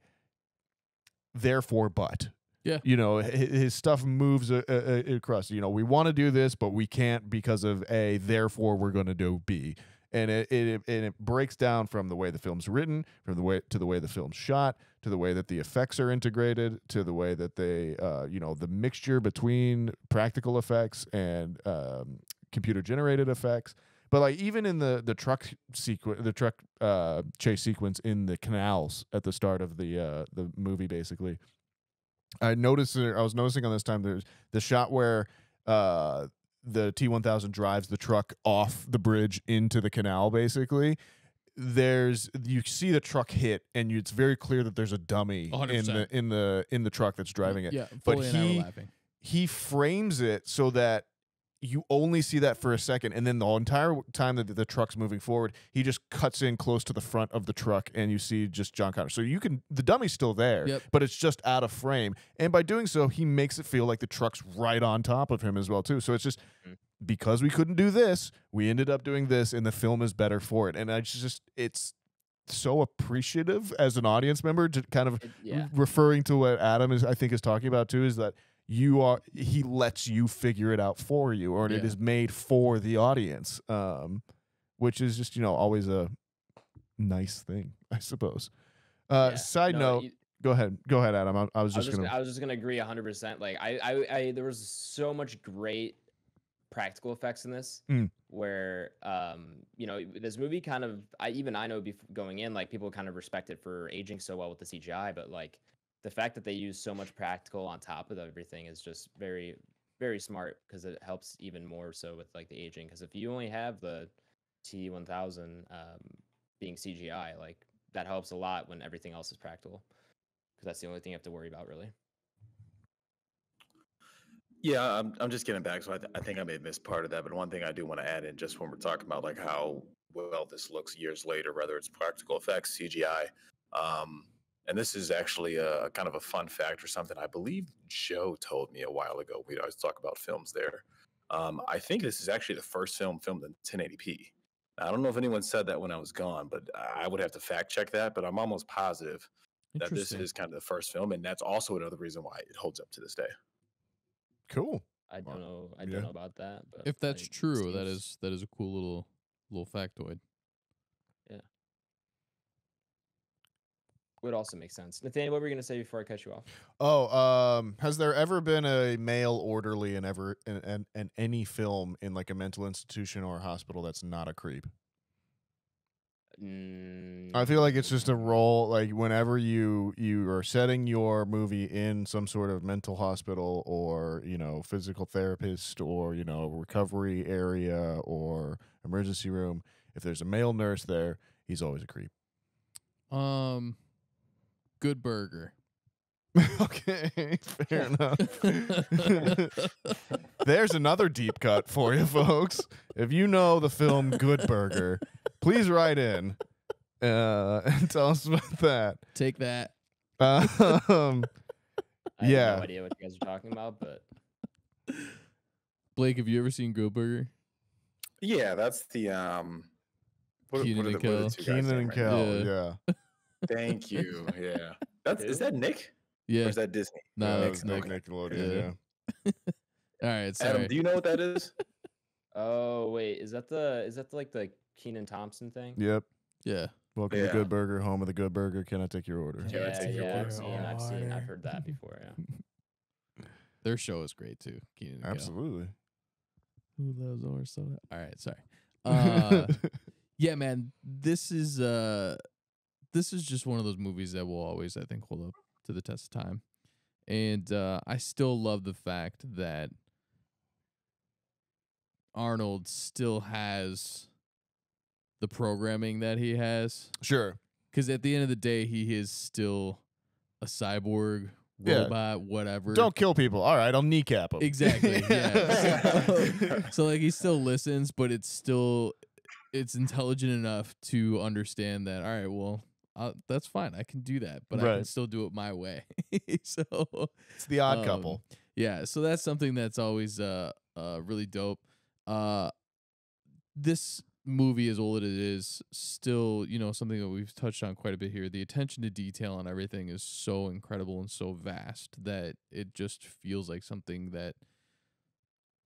therefore but. Yeah. His stuff moves across. We want to do this, but we can't because of A, therefore we're going to do B. And it breaks down from the way the film's written, from the way the film's shot, to the way that the effects are integrated, to the way that they, the mixture between practical effects and computer generated effects. But like even in the truck sequence, the truck chase sequence in the canals at the start of the movie, basically. I was noticing on this time there's the shot where the T-1000 drives the truck off the bridge into the canal. Basically, you see the truck hit, and it's very clear that there's a dummy 100%. in the truck that's driving it. Yeah, but Foley and I were laughing. he frames it so that you only see that for a second, and then the entire time that the truck's moving forward, he just cuts in close to the front of the truck, and you see just John Connor. So the dummy's still there, Yep. but it's just out of frame. And by doing so, he makes it feel like the truck's right on top of him as well too. So it's just because we couldn't do this, we ended up doing this, and the film is better for it. And it's so appreciative as an audience member, to kind of referring to what Adam is talking about too, is that he lets you figure it out for you, or it is made for the audience, which is just always a nice thing, I suppose. Side note, go ahead, Adam. I was just gonna agree 100%. Like I there was so much great practical effects in this, where this movie kind of, I know going in, like people kind of respect it for aging so well with the CGI, but like the fact that they use so much practical on top of everything is just very, very smart, because it helps even more so with like the aging. Because if you only have the T-1000 being CGI, like that helps a lot when everything else is practical, because that's the only thing you have to worry about, really. Yeah, I'm just getting back, so I think I may have missed part of that. But one thing I do want to add in, just when we're talking about like how well this looks years later, whether it's practical effects, CGI, and this is actually a kind of a fun fact or something I believe Joe told me a while ago. We always talk about films there. I think this is actually the first film filmed in 1080p. I don't know if anyone said that when I was gone, but I would have to fact check that. But I'm almost positive that this is kind of the first film, and that's also another reason why it holds up to this day. Cool. I don't know about that, but if that's like, true, that is a cool little factoid. Yeah. Would also make sense. Nathaniel, what were you gonna say before I cut you off? Has there ever been a male orderly in any film in like a mental institution or a hospital that's not a creep? I feel like it's just a role. Like whenever you are setting your movie in some sort of mental hospital or physical therapist or recovery area or emergency room, if there's a male nurse there, he's always a creep. Good Burger. Okay, fair enough. There's another deep cut for you, folks. If you know the film Good Burger, please write in and tell us about that. Take that. I have Yeah. no idea what you guys are talking about, but Blake, have you ever seen Good Burger? Yeah, that's the Keenan and Kel. Keenan and Kel, yeah. Thank you. Yeah. Is that Nick? Yeah. Or is that Disney? No, It's it's Nick. Nickelodeon, Yeah. All right, sorry. Adam, do you know what that is? oh wait, is that like the Keenan Thompson thing? Yep. Yeah. Welcome to Good Burger, home of the Good Burger. Can I take your order? Can I take your order? I've heard that before. Yeah. Their show is great too. Keenan and Kel. Absolutely. Who loves orange soda? All right, sorry. Yeah, man, this is just one of those movies that will always, I think, hold up to the test of time. And I still love the fact that Arnold still has the programming that he has. Sure. Because at the end of the day, he is still a cyborg, robot, whatever. Don't kill people. All right, I'll kneecap him. Exactly, yeah. So like, he still listens, but it's intelligent enough to understand that, all right, well, that's fine. I can do that, but I can still do it my way. So it's the odd couple. Yeah, so that's something that's always really dope. This movie, as old as it is, still, something that we've touched on quite a bit here. The attention to detail on everything is so incredible and so vast that it just feels like something that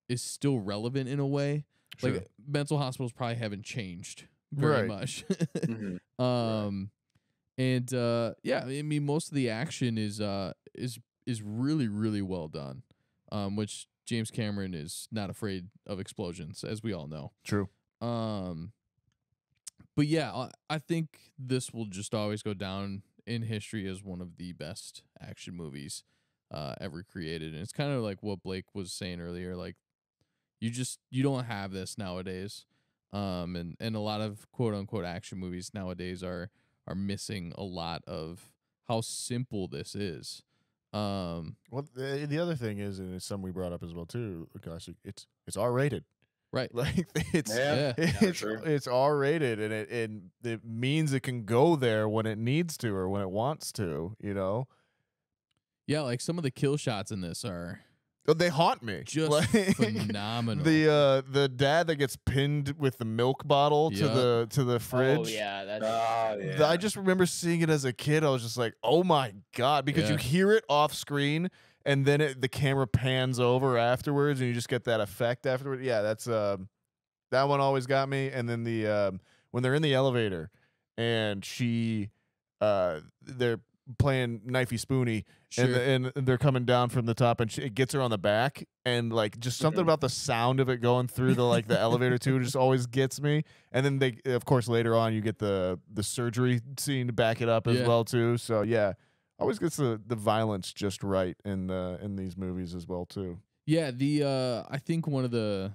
is still relevant in a way. Sure. Like, mental hospitals probably haven't changed very much. Mm-hmm. And yeah, I mean, most of the action is really, really well done. Which James Cameron is not afraid of explosions, as we all know. True. But yeah, I think this will just always go down in history as one of the best action movies ever created. And it's kind of like what Blake was saying earlier, like, you don't have this nowadays. And a lot of quote unquote action movies nowadays are missing a lot of how simple this is. Well, the other thing is, and it's something we brought up as well too, gosh, it's R-rated. Right. Like it's sure. it's R-rated, and it means it can go there when it needs to or when it wants to, Yeah, like some of the kill shots in this are they haunt me. just phenomenal. The dad that gets pinned with the milk bottle to the fridge. Oh yeah, that's I just remember seeing it as a kid. I was just like, oh my God, because you hear it off screen and then the camera pans over afterwards and you just get that effect afterwards. Yeah, that's that one always got me. And then the when they're in the elevator and they're playing knifey spoony and they're coming down from the top and it gets her on the back, and like just something about the sound of it going through the elevator too just always gets me. And then they, of course, later on you get the surgery scene to back it up as well too. So yeah, always gets the violence just right in these movies as well too. Yeah, I think one of the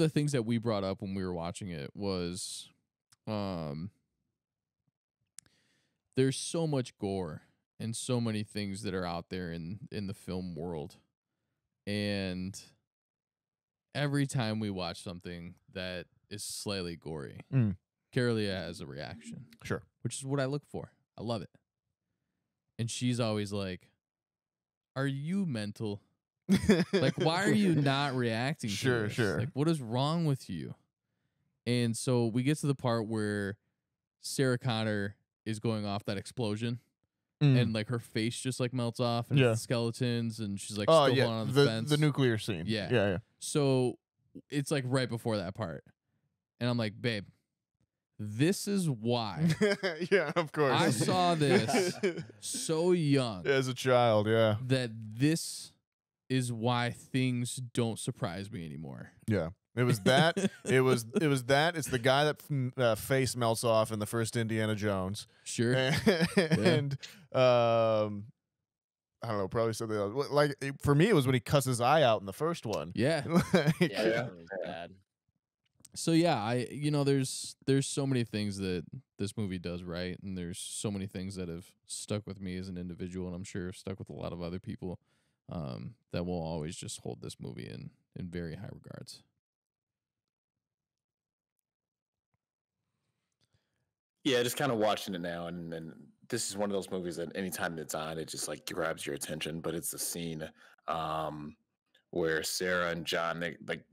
things that we brought up when we were watching it was there's so much gore and so many things that are out there in the film world. And every time we watch something that is slightly gory, Carolia has a reaction. Sure. Which is what I look for. I love it. And she's always like, are you mental? Like, why are you not reacting to this? Sure. Like, what is wrong with you? And so we get to the part where Sarah Connor is going off that explosion. And like her face just like melts off and it's skeletons and she's like still holding on the fence. The nuclear scene. Yeah. So it's like right before that part. And I'm like, babe, this is why. Yeah, of course. I saw this so young. As a child, yeah. That this is why things don't surprise me anymore. Yeah. It was that. it was that. It's the guy that face melts off in the first Indiana Jones. Sure. And I don't know, probably something else. Like for me, it was when he cuts his eye out in the first one. Yeah. Yeah, Yeah. that one was bad. So yeah, there's so many things that this movie does right, and there's so many things that have stuck with me as an individual, and I'm sure have stuck with a lot of other people, that will always just hold this movie in very high regards. Yeah, just kind of watching it now, and this is one of those movies that anytime it's on, it just like grabs your attention. But it's the scene where Sarah and John, they like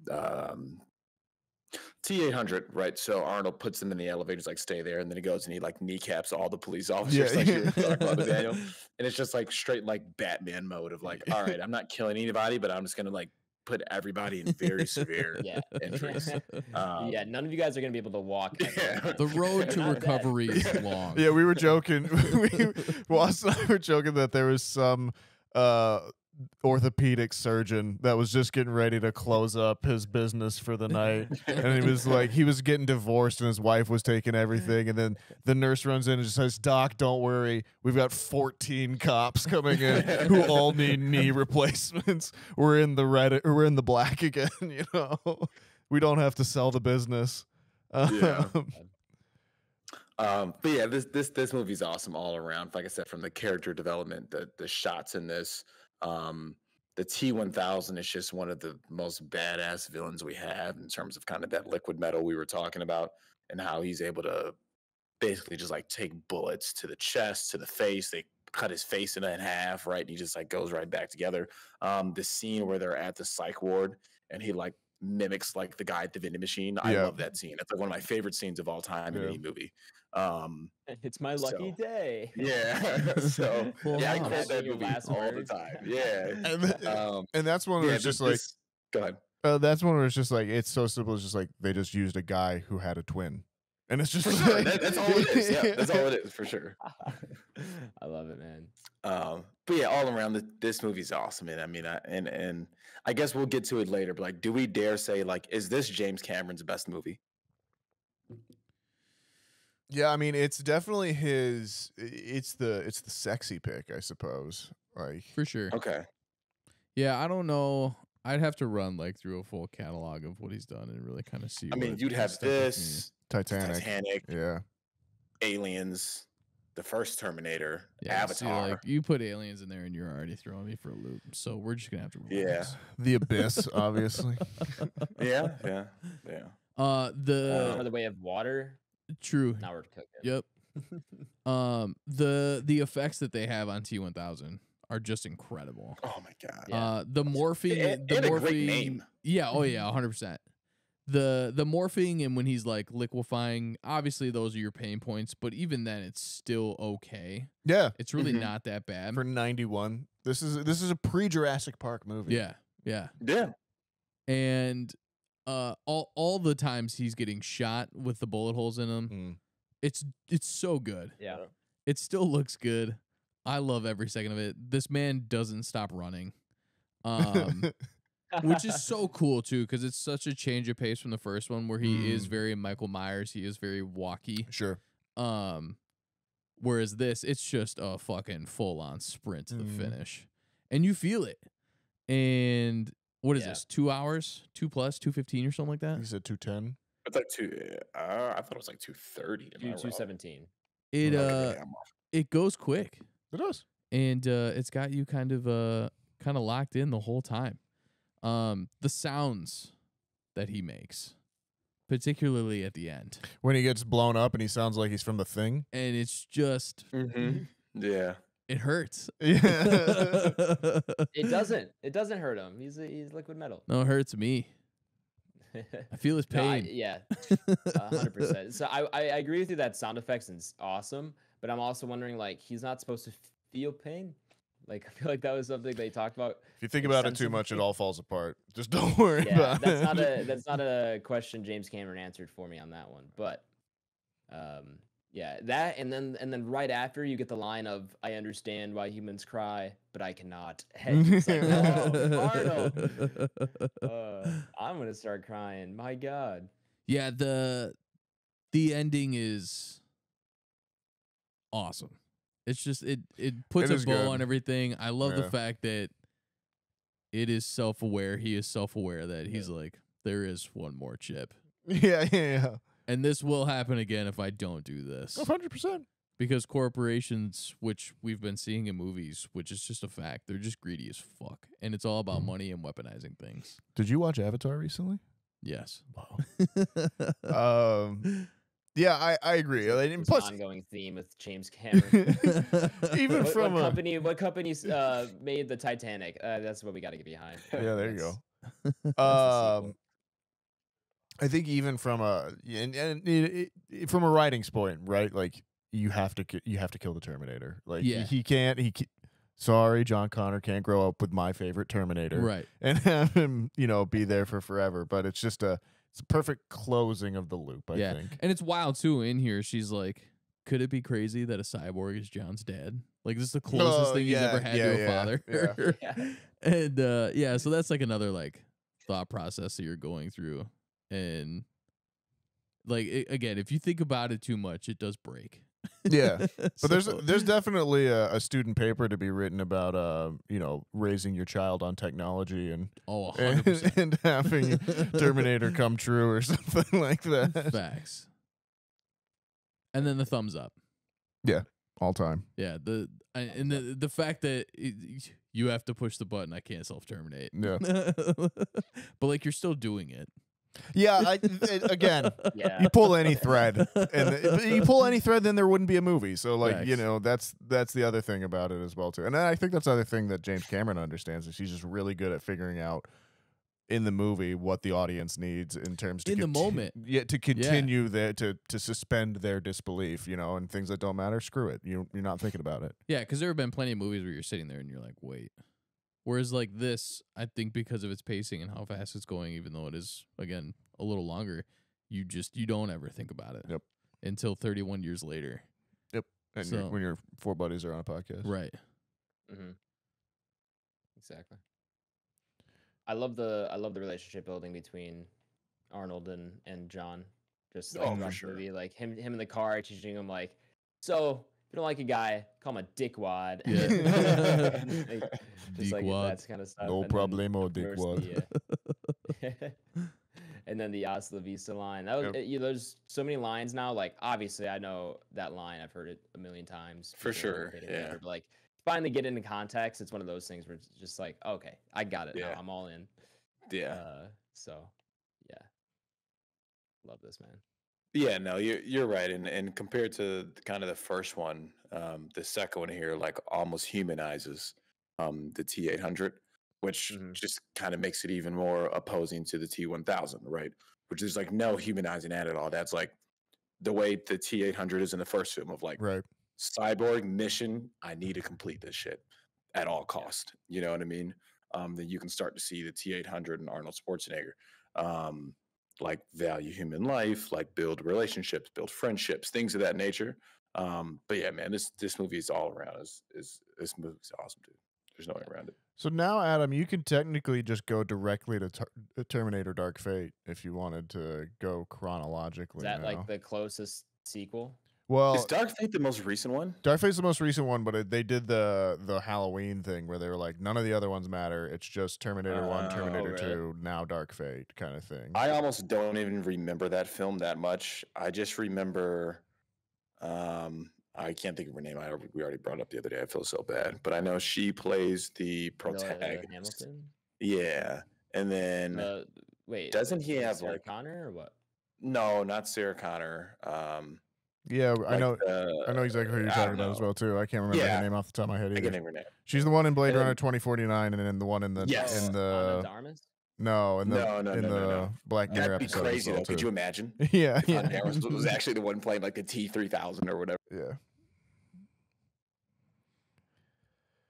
T-800, right? So Arnold puts them in the elevators, like stay there, and then he goes and he like kneecaps all the police officers, Yeah. like you were talking about, Nathaniel. And it's just like straight like Batman mode of like, all right, I'm not killing anybody, but I'm just gonna like put everybody in very severe Yeah. injuries. Yeah, none of you guys are gonna be able to walk. ever. Yeah. The road to Not bad. recovery is long. Yeah, we were joking. Ross and I were joking that there was some orthopedic surgeon that was just getting ready to close up his business for the night, and he was like, he was getting divorced, and his wife was taking everything, and then the nurse runs in and just says, "Doc, don't worry, we've got 14 cops coming in who all need knee replacements. We're in the red, or we're in the black again. You know, we don't have to sell the business." Yeah. But yeah, this movie's awesome all around. Like I said, from the character development, the shots in this, the T-1000 is just one of the most badass villains we have in terms of kind of that liquid metal we were talking about, and how he's able to basically just like take bullets to the chest, to the face. They cut his face in half, right? And he just like goes right back together. The scene where they're at the psych ward and he like mimics like the guy at the vending machine. I Yeah. love that scene. It's like one of my favorite scenes of all time in Yeah. any movie. It's my lucky So, day. Yeah. So Full yeah, I house. quote that Your movie last all words. the time. Yeah. And that's one where Yeah, it's just like, go ahead. that's one where it's just like, it's so simple. It's just like they just used a guy who had a twin, and it's just For sure. like, That's all it is. Yeah, that's all it is for sure. I love it, man. But yeah, all around this movie's awesome. And I mean, and I guess we'll get to it later. But like, do we dare say like, is this James Cameron's best movie? Yeah, I mean, it's definitely his. It's the sexy pick, I suppose. Like, For sure. Okay. Yeah, I don't know. I'd have to run like through a full catalog of what he's done and really kind of see. I mean, what you'd have stuck with me. this, Titanic. Titanic, Yeah, Aliens, the first Terminator, Yeah, see, Avatar. like you put aliens in there and you're already throwing me for a loop. So we're just gonna have to. Move on Yeah. this. The Abyss, obviously. Yeah. The Another way of water. true. Now we're cooking. Yep. The effects that they have on T-1000 are just incredible. Oh my god. Yeah. The morphing, And the a great morphing. name. Yeah. Oh yeah. 100%. The morphing and when he's like liquefying, obviously those are your pain points, but even then it's still okay. Yeah, It's really Mhm. not that bad. for 91. This is a pre-Jurassic Park movie. Yeah. Yeah. Yeah. And all the times he's getting shot with the bullet holes in him, Mm. it's so good. Yeah. It still looks good. I love every second of it. This man doesn't stop running. Which is so cool too, because it's such a change of pace from the first one where he is very Michael Myers, he is very walky. Sure. Whereas this, it's just a fucking full on sprint to the Mm. finish. And you feel it. And what is Yeah. this? 2 hours? 2+, 2:15 or something like that? He said 210. It's like I thought it was like 2:30. Am I wrong? 2:17. It Okay, I'm off. it goes quick. It does. And it's got you kind of locked in the whole time. The sounds that he makes, particularly at the end, When he gets blown up and he sounds like he's from The Thing. and it's just Yeah. it hurts. Yeah. It doesn't hurt him. He's liquid metal. No, it hurts me. I feel his No, pain. yeah, 100%. So I agree with you that sound effects is awesome, but I'm also wondering like he's not supposed to feel pain. Like I feel like that was something they talked about. If you think Like, about it too much, it sensitivity. all falls apart. Just don't worry Yeah, about that's not it. a that's not a question James Cameron answered for me on that one. But Yeah, that and then right after you get the line of "I understand why humans cry, but I cannot." And it's like, oh, Arnold, I'm gonna start crying. My God. Yeah, the ending is awesome. It's just it puts It a is bow good. on everything. I love the Yeah. fact that it is self-aware. He is self-aware that he's like, there is one more chip. Yeah. And this will happen again if I don't do this. 100%. Because corporations, which we've been seeing in movies, which is just a fact, they're just greedy as fuck. And it's all about money and weaponizing things. Did you watch Avatar recently? Yes. Wow. Yeah, I agree. And This plus, ongoing theme with James Cameron. even what, from what companies made the Titanic? That's what we got to get behind. yeah, there you That's- go. that's the sequel. I think even from from a writing's point, right? Like you have to kill the Terminator. Like Yeah. he can't. Sorry, John Connor can't grow up with my favorite Terminator, Right. and have him, be there for forever. But it's just it's a perfect closing of the loop. I think. And it's wild too in here. She's like, could it be crazy that a cyborg is John's dad? Like this is the closest thing he's ever had to a father. Yeah. And so that's like another like thought process that you're going through. And like again, if you think about it too much, it does break. Yeah, but So- there's definitely a student paper to be written about raising your child on technology and 100%. and having Terminator come true or something like that. Facts. And then the thumbs up. All time. Yeah, the fact that you have to push the button, I can't self-terminate. Yeah. But like you're still doing it. Yeah, again, Yeah. you pull any thread, then there wouldn't be a movie. So like, Facts. that's the other thing about it as well too. And I think that's the other thing that James Cameron understands is he's just really good at figuring out in the movie what the audience needs in terms to In the moment. to continue to suspend their disbelief, and things that don't matter, screw it. You're not thinking about it. Yeah, because there have been plenty of movies where you're sitting there and you're like, wait. Whereas like this, I think because of its pacing and how fast it's going, even though it is again a little longer, you don't ever think about it. Yep. Until 31 years later. And So- when your four buddies are on a podcast. Right. Mm-hmm. Exactly. I love the relationship building between Arnold and John. Just like Oh, for throughout the sure. movie, like him in the car teaching him like, so if you don't like a guy, call him a dickwad. Yeah. Just like Dickwad. that kind of stuff. No And then, problemo, of course, dickwad. and then the hasta la vista line. That was there's so many lines now. Like obviously, I know that line. I've heard it a million times. For People sure, repeat it, yeah. whatever, but like finally get into context. It's one of those things where it's just like, okay, I got it. Yeah. Now. I'm all in. Yeah. So yeah, love this, man. Yeah, no, you're right, and compared to kind of the first one, the second one here like almost humanizes the T800, which Mhm. just kind of makes it even more opposing to the T1000, right? Which is like no humanizing at all. That's like the way the T800 is in the first film of like Right. cyborg mission. I need to complete this shit at all cost. You know what I mean? Then you can start to see the T800 and Arnold Schwarzenegger. Like value human life, like build relationships, build friendships, things of that nature. But yeah, man, this movie is all around. This movie's awesome, dude. There's no way around it. So now, Adam, you can technically just go directly to Terminator Dark Fate if you wanted to go chronologically. Is that now. like the closest sequel? Well, Is Dark Fate the most recent one? Dark Fate's the most recent one, but they did the Halloween thing where they were like, none of the other ones matter. It's just Terminator 1, Terminator really? 2, now Dark Fate kind of thing. I almost don't even remember that film that much. I just remember, I can't think of her name. We already brought it up the other day. I feel so bad, but I know she plays the protagonist. Hamilton. Yeah, and then Wait, doesn't he have Sarah like Connor or what? no, not Sarah Connor. Yeah, I know. like I know exactly who you're I talking don't about as know. well too. I can't remember Yeah. her name off the top of my head I either. can't think of her name. She's the one in Blade And then- Runner 2049, and then the one in the Yes. in the Ana de Armas? no in the No. Black Mirror That'd be episode. as crazy well, though. Could too. you imagine? Yeah, If Ana de Armas was actually the one playing like the T3000 or whatever. yeah.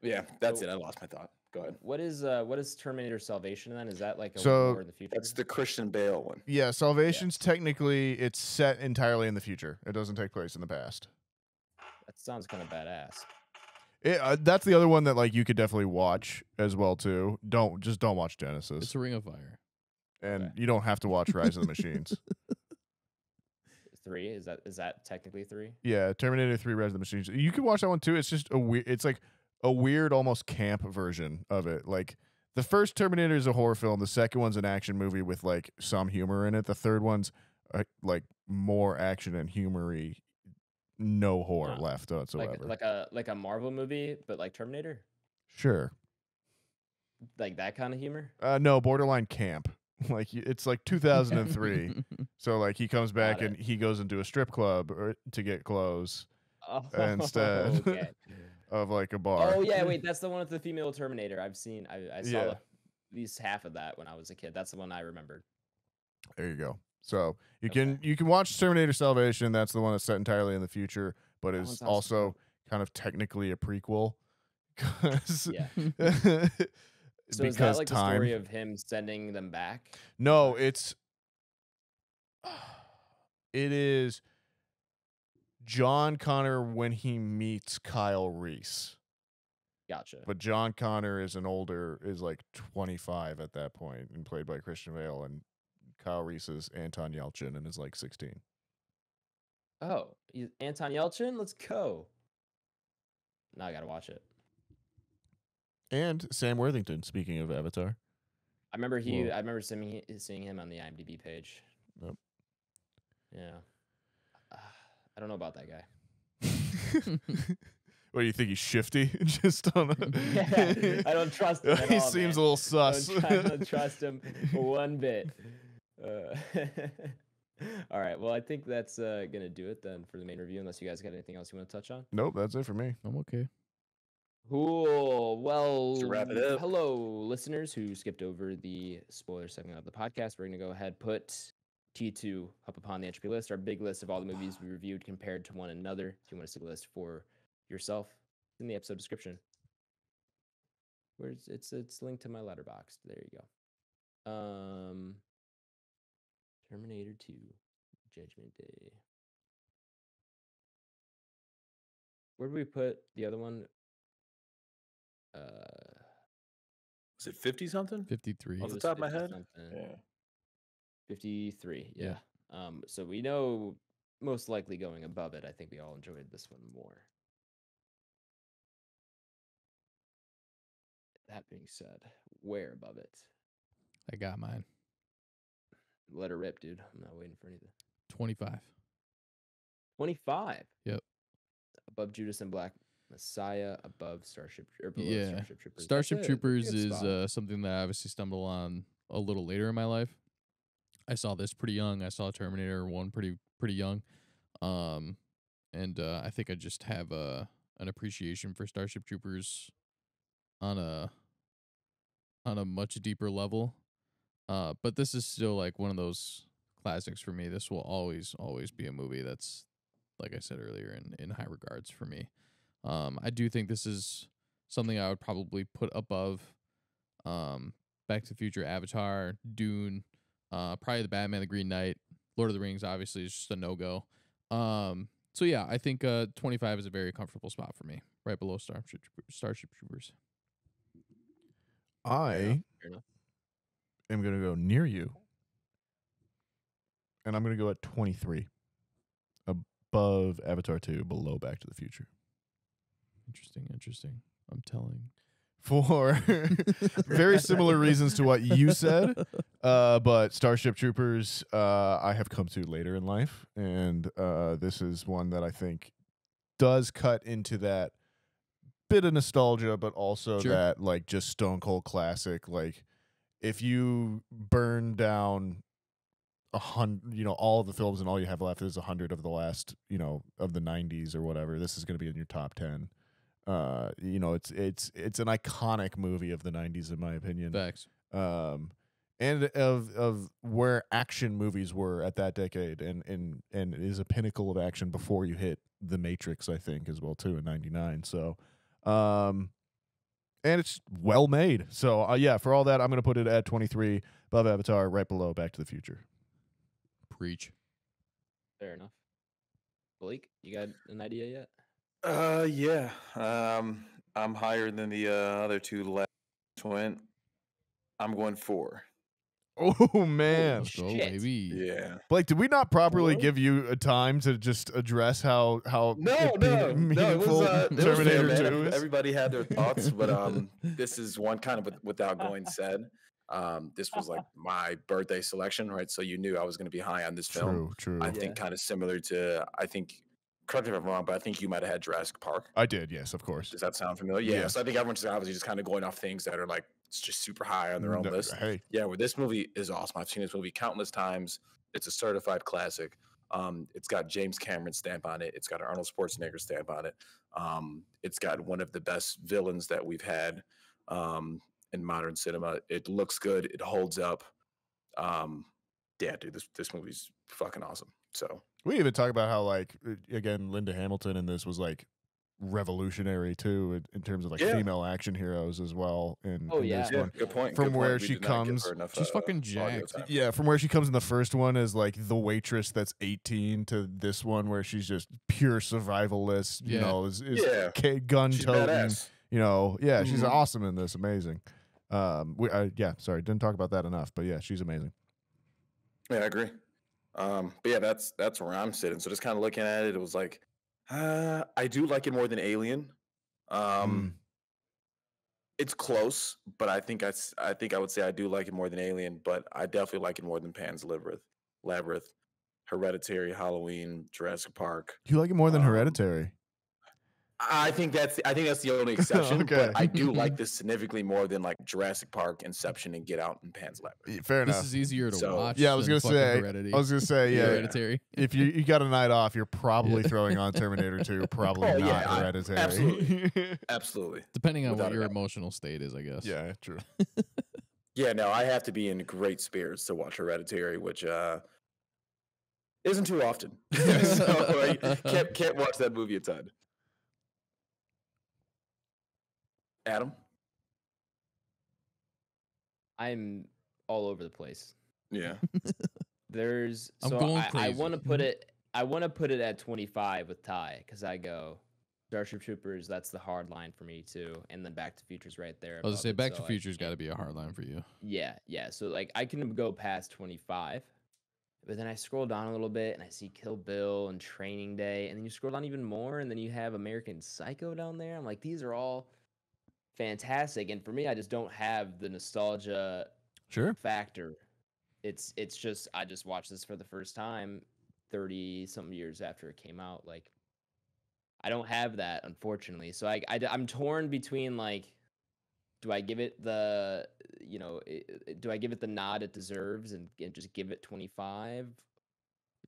Yeah, that's So- it. I lost my thought. Go ahead. What is Terminator Salvation then? Is that like a So, war in the future? That's the Christian Bale one. Yeah, Salvation's technically it's set entirely in the future. It doesn't take place in the past. That sounds kind of badass. That's the other one that like you could definitely watch as well too. Don't watch Genesis, It's a Ring of Fire. and Okay. you don't have to watch Rise of the Machines. 3 is that technically 3? Yeah, Terminator 3: Rise of the Machines. You can watch that one too. It's just a weird. It's like a weird, almost camp version of it. Like the first Terminator is a horror film. The second one's an action movie with like some humor in it. The third one's like more action and humory. No horror left whatsoever. Like a Marvel movie, but like Terminator, Sure. like that kind of humor. No, borderline camp. Like it's like 2003. So like he comes back Got and he goes into a strip club to get clothes Oh, instead okay. of like a bar. Oh yeah, wait, that's the one with the female Terminator. I saw Yeah. at least half of that when I was a kid. That's the one I remembered. There you go. So you Okay. can watch Terminator Salvation. That's the one that's set entirely in the future, but That is one's awesome. also kind of technically a prequel. 'Cause- Yeah. So because is that like time. the story of him sending them back? No, it is John Connor when he meets Kyle Reese. Gotcha. But John Connor is like 25 at that point and played by Christian Bale, and Kyle Reese is Anton Yelchin and is like 16. Oh, Anton Yelchin? Let's go. Now I gotta watch it. And Sam Worthington, speaking of Avatar. I remember Whoa. I remember seeing him on the IMDb page. Yep. Yeah. I don't know about that guy. What do you think? He's shifty? Just on Yeah, I don't trust him at He all, seems man. a little sus. I don't trust him one bit. All right. Well, I think that's gonna do it then for the main review. Unless you guys got anything else you want to touch on. Nope, that's it for me. I'm okay. Cool. Well, To wrap it up. hello, listeners who skipped over the spoiler segment of the podcast. We're going to go ahead put T2 up upon the Entropy list, our big list of all the movies we reviewed compared to one another. If you want to see the list for yourself, it's in the episode description. It's linked to my Letterboxd. There you go. Terminator 2, Judgment Day. Where did we put the other one? Was it 50 something? 53. Off It the was top of my 50 head? something. Yeah. 53. Yeah. Yeah. So we know most likely going above it. I think we all enjoyed this one more. That being said, where above it? I got mine. Let her rip, dude. I'm not waiting for anything. 25. 25. Yep. Above Judas and Black Messiah, above Starship or below Yeah. Starship Troopers. Starship That's a Troopers good is spot. something that I obviously stumbled on a little later in my life. I saw this pretty young. I saw Terminator 1 pretty young. And I think I just have an appreciation for Starship Troopers on a much deeper level. But this is still like one of those classics for me. This will always be a movie that's, like I said earlier, in high regards for me. I do think this is something I would probably put above Back to the Future, Avatar, Dune, probably the Batman, the Green Knight, Lord of the Rings obviously is just a no-go. So yeah, I think 25 is a very comfortable spot for me, right below Starship Troopers. I Fair enough. am going to go near you. And I'm going to go at 23. Above Avatar 2, below Back to the Future. Interesting. I'm telling. For very similar reasons to what you said. But Starship Troopers, I have come to later in life. And this is one that I think does cut into that bit of nostalgia, but also Sure. that like just stone cold classic. Like if you burn down 100, all of the films and all you have left is 100 of the last, of the 90s or whatever, this is going to be in your top 10. It's an iconic movie of the 90s in my opinion. Facts. And of where action movies were at that decade, and it is a pinnacle of action before you hit The Matrix, I think, as well too in '99. So and it's well made. So yeah, for all that, I'm gonna put it at 23, above Avatar, right below Back to the Future. Preach. Fair enough. Blake, you got an idea yet? Yeah. I'm higher than the other two last went. I'm going 4. Oh man, Let's go, shit. baby. Yeah. Blake, did we not properly 4? give you a time to just address how No, meaningful it was Terminator fair, man. 2 is? Everybody had their thoughts, but this is one kind of without going said. This was like my birthday selection, right? So you knew I was going to be high on this film. True. I think kind of similar to, correct me if I'm wrong, but I think you might have had Jurassic Park. I did, yes, of course. Does that sound familiar? Yeah. Yeah. So I think everyone's obviously just kind of going off things that are like it's just super high on their own list. Hey, Yeah, well, this movie is awesome. I've seen this movie countless times. It's a certified classic. It's got James Cameron's stamp on it. It's got an Arnold Schwarzenegger stamp on it. It's got one of the best villains that we've had in modern cinema. It looks good. It holds up. Yeah, dude, this movie's fucking awesome. So we even talk about how, like, again, Linda Hamilton in this was like revolutionary too in terms of like female action heroes as well. In this one. Good point. From Good where point. We she did not give comes, her enough, she's fucking audio jacked. time. Yeah, from where she comes in the first one as like the waitress that's 18 to this one where she's just pure survivalist. You Yeah. know, is Yeah. gun She's toting. badass. You know, yeah, she's Mhm. awesome in this. Amazing. Sorry, didn't talk about that enough, but yeah, she's amazing. Yeah, I agree. But yeah, that's where I'm sitting. So just kind of looking at it, it was like, I do like it more than Alien. It's close, but I think I would say I do like it more than Alien, but I definitely like it more than Pan's Labyrinth, Hereditary, Halloween, Jurassic Park. You like it more than Um, Hereditary? I think that's the only exception, Okay. but I do like this significantly more than like Jurassic Park, Inception, and Get Out and Pan's Labyrinth. Fair This enough. is easier to So- watch. Yeah, I was than gonna fucking say. Heredity. I was gonna say, yeah. Hereditary. If you got a night off, you're probably throwing on Terminator 2. Probably Oh, not yeah, Hereditary. absolutely. Absolutely. Depending on Without what a your doubt. emotional state is, I guess. Yeah, true. Yeah, no, I have to be in great spirits to watch Hereditary, which isn't too often. So I can't watch that movie a ton. Adam? I'm all over the place. Yeah. There's I'm so going I crazy. want to put it. I want to put it at 25 with Ty because I go Starship Troopers. That's the hard line for me too, and then Back to the Future's right there. I was gonna above say it, Back to so the I Future's got to can't- be a hard line for you. Yeah. So like I can go past 25, but then I scroll down a little bit and I see Kill Bill and Training Day, and then you scroll down even more, and then you have American Psycho down there. I'm like, these are all fantastic, and for me, I just don't have the nostalgia Sure. factor. It's just I just watched this for the first time 30 something years after it came out. Like I don't have that, unfortunately. So I'm torn between like, do I give it the do I give it the nod it deserves and just give it 25?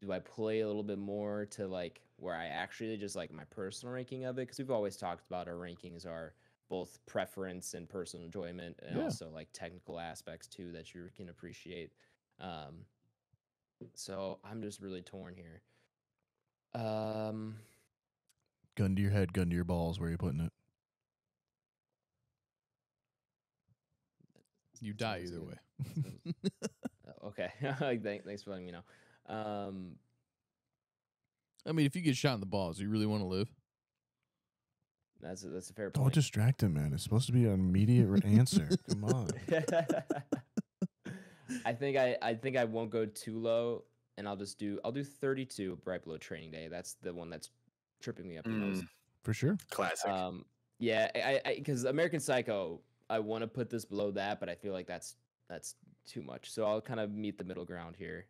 Do I play a little bit more to like where I actually just like my personal ranking of it? Because we've always talked about our rankings are both preference and personal enjoyment, and Yeah. also like technical aspects too that you can appreciate. So I'm just really torn here. Gun to your head, gun to your balls. Where are you putting it? You die sounds either good. way. Okay. Thanks for letting me know. I mean, if you get shot in the balls, you really want to live? That's a fair Don't point. distract him, man. It's supposed to be an immediate answer. Come on. I think I won't go too low, and I'll do 32 right below Training Day. That's the one that's tripping me up the most. For sure. Classic. Yeah, I because American Psycho, I want to put this below that, but I feel like that's too much. So I'll kind of meet the middle ground here,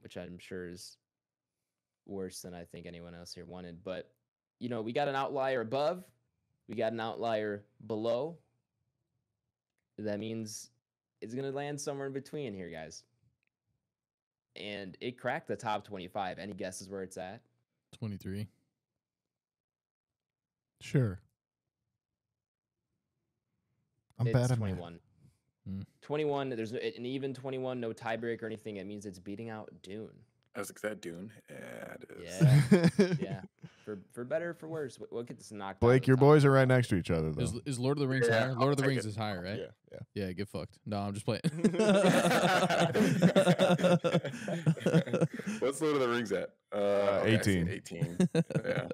which I'm sure is worse than I think anyone else here wanted. But we got an outlier above, we got an outlier below. That means it's gonna land somewhere in between here, guys. And it cracked the top 25. Any guesses where it's at? 23. Sure. I'm It's bad at 21. 21. There's an even 21, no tiebreak or anything. It means it's beating out Dune. I was like, is that Dune? Yeah, it is. Yeah, yeah. for better or for worse. What gets knocked? Blake, out your of the top boys are right 10? next to each other, though. Is Lord of the Rings Yeah, higher? I'll Lord of the take Rings it. is higher, right? Yeah. Yeah, get fucked. No, I'm just playing. What's Lord of the Rings at? Okay, I see it, 18. 18. Yeah.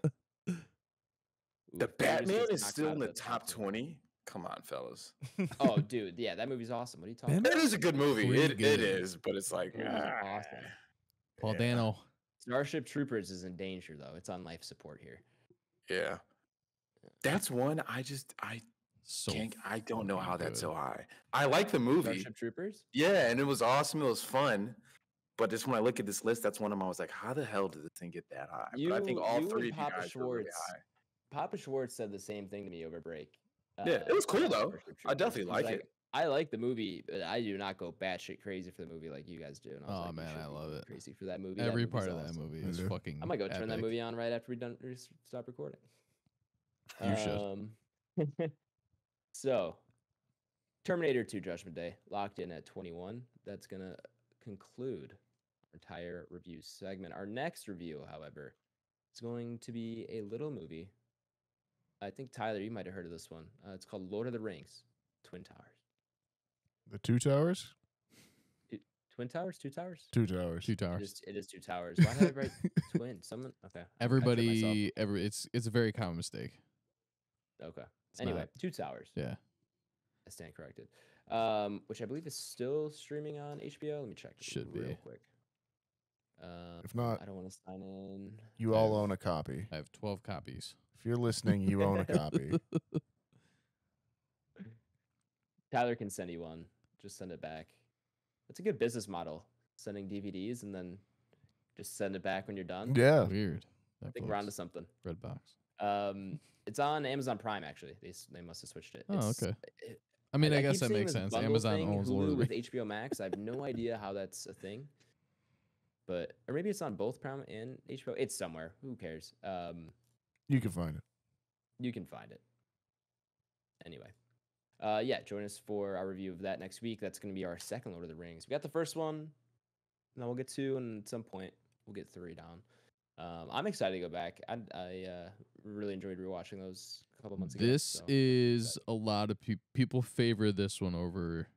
The Oof, that just Batman gets is knocked still out in of the top 20. Come on, fellas. Oh, dude, yeah, that movie's awesome. What are you talking Batman? about? It is a good movie. Pretty It good. is, but it's like That movie's awesome. Paul yeah. Dano. Starship Troopers is in danger though. It's on life support here. Yeah. That's one I So can't. I don't know fucking how that's good. so high. I like the movie. Starship Troopers. Yeah, and it was awesome. It was fun. But just when I look at this list, that's one of them. I was like, how the hell did this thing get that high? But I think all You three and of you Papa guys were really Schwartz. high. Papa Schwartz said the same thing to me over break. Yeah, it was cool about though. Starship I Troopers. definitely He's like it. I like the movie, but I do not go batshit crazy for the movie like you guys do. And I was Oh, like, you man, should I be love going it. Crazy for that movie. Every That part movie's of that awesome. movie I is do. fucking. I might go turn that epic. movie on right after we stop recording. You should. should. So, Terminator 2 Judgment Day locked in at 21. That's gonna conclude our entire review segment. Our next review, however, is going to be a little movie. I think Tyler, you might have heard of this one. It's called Lord of the Rings: Twin Towers. The Two Towers? Twin Towers? Two Towers? Two Towers. Two Towers. It is Two Towers. Why did I write twin? Someone? Okay. I tripped myself. It's a very common mistake. Okay. It's Anyway, not- Two Towers. Yeah. I stand corrected. Which I believe is still streaming on HBO. Let me check Should real be. quick. If not, I don't want to sign in. You all own a copy. I have 12 copies. If you're listening, you own a copy. Tyler can send you one. Just send it back. That's a good business model. Sending DVDs and then just send it back when you're done. Yeah. Weird. I think we're onto something. Redbox. It's on Amazon Prime actually. They must have switched it. Oh, It's- okay. it- I mean, I keep guess that seeing makes this sense. bundle Amazon thing, owns Lord Hulu of the with Rings. HBO Max. I have no idea how that's a thing. But or maybe it's on both Prime and HBO. It's somewhere. Who cares? You can find it. You can find it. Anyway. Yeah, join us for our review of that next week. That's going to be our second Lord of the Rings. We got the first one, and then we'll get 2, and at some point we'll get 3 down. I'm excited to go back. I really enjoyed rewatching those a couple months ago. This so is a lot of people favor this one over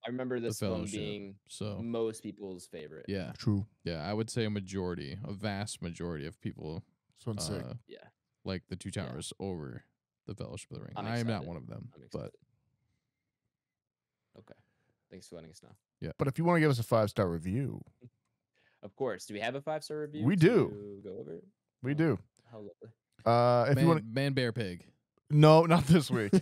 I remember the this one Fellowship. being So most people's favorite. yeah, True. yeah, I would say a vast majority of people This one's sick. Yeah. like the Two Yeah. Towers over the Fellowship of the Ring. I'm I am not excited. one of them, I'm but excited. Okay. Thanks for letting us know. But if you want to give us a 5-star review, Of course. Do we have a 5-star review? We do. to go over? we Oh, do. How lovely. If you want, man, bear, pig. no, not this week.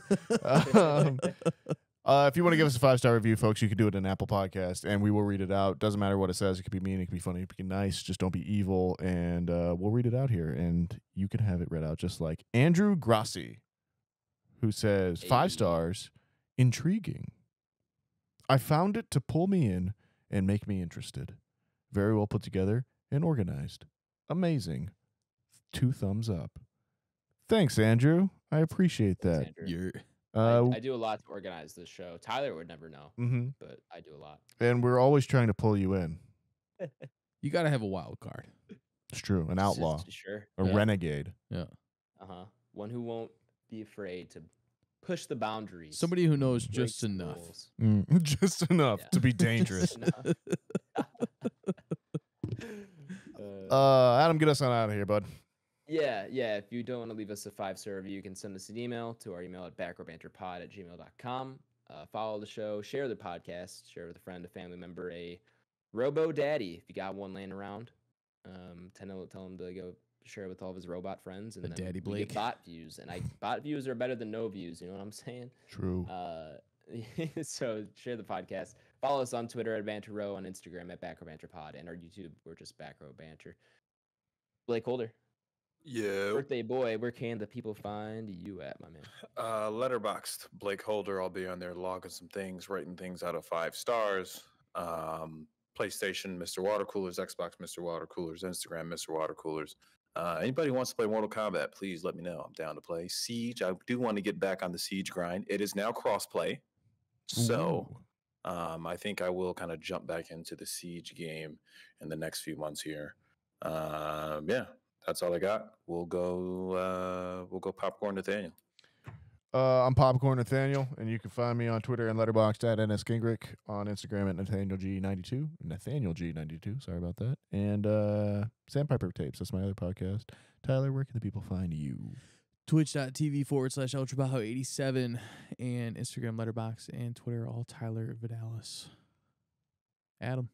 If you want to give us a 5-star review, folks, you can do it in Apple Podcast, and we will read it out. Doesn't matter what it says. It could be mean, it could be funny, it could be nice. Just don't be evil, and we'll read it out here, and you can have it read out just like Andrew Grassi, who says 5 Hey. stars, intriguing. I found it to pull me in and make me interested. Very well put together and organized. Amazing. 2 thumbs up. Thanks, Andrew. I appreciate that. Andrew. You're I do a lot to organize this show. Tyler would never know, mhm. but I do a lot. And we're always trying to pull you in. you got to have a wild card. It's true. An outlaw, Sure. a Yeah. renegade. Uh-huh. One who won't be afraid to push the boundaries. Somebody who knows break just the enough. rules. Just enough Yeah. to be Just dangerous. enough. Adam, get us on out of here, bud. Yeah. If you don't want to leave us a 5-star review, you can send us an email to our email at backrowbanterpod@gmail.com. Follow the show, share the podcast, share with a friend, a family member, a robo daddy if you got one laying around. Tell him to go share it with all of his robot friends, and A then daddy we get Blake. bot views. And bot views are better than no views. You know what I'm saying? True. So share the podcast. Follow us on Twitter at Banter Row, on Instagram at Back Row Banter Pod, and our YouTube, we're just Back Row Banter. BlakeHolder, Yeah. birthday boy, where can the people find you at, my man? Letterboxd, BlakeHolder. I'll be on there logging some things, rating things out of 5 stars. PlayStation, Mr. Water Coolers, Xbox, Mr. Water Coolers, Instagram, Mr. Water Coolers. Anybody who wants to play Mortal Kombat, please let me know. I'm down to play. Siege, I do want to get back on the Siege grind. It is now crossplay. So I think I will kind of jump back into the Siege game in the next few months here. Yeah, that's all I got. We'll go popcorn Nathaniel. I'm Popcorn Nathaniel, and you can find me on Twitter and Letterboxd at NSKingrick, on Instagram at NathanielG92, NathanielG92, sorry about that, and Sandpiper Tapes, that's my other podcast. Tyler, where can the people find you? Twitch.tv/UltraBajo87 and Instagram, Letterboxd, and Twitter, all Tyler Vidalis. Adam.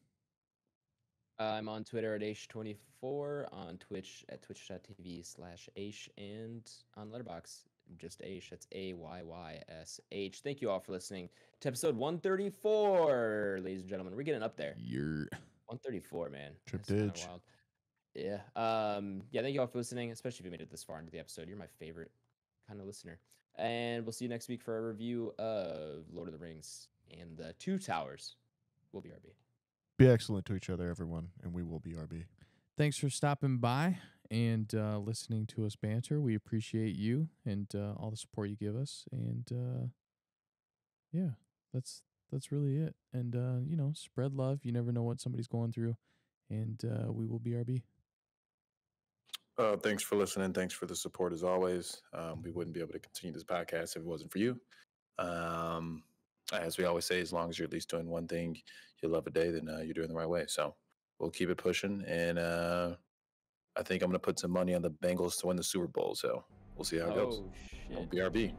I'm on Twitter at Aish24, on Twitch at twitch.tv/Aish, and on Letterboxd, just Aish. That's AYYSH. Thank you all for listening to episode 134, ladies and gentlemen. We're getting up there. You're 134, man. Trip That's kinda ditch. wild. Yeah. Yeah, thank you all for listening, especially if you made it this far into the episode. You're my favorite kind of listener. And we'll see you next week for a review of Lord of the Rings and the Two Towers. We'll be RB. Be excellent to each other, everyone, and we will be RB. Thanks for stopping by and listening to us banter. We appreciate you and all the support you give us. And yeah, that's really it. And spread love. You never know what somebody's going through. And we will be RB. Thanks for listening. Thanks for the support as always. We wouldn't be able to continue this podcast if it wasn't for you. As we always say, as long as you're at least doing one thing you love a day, then you're doing the right way. So we'll keep it pushing. And I think I'm going to put some money on the Bengals to win the Super Bowl. So we'll see how it goes. Oh, shit. Don't BRB.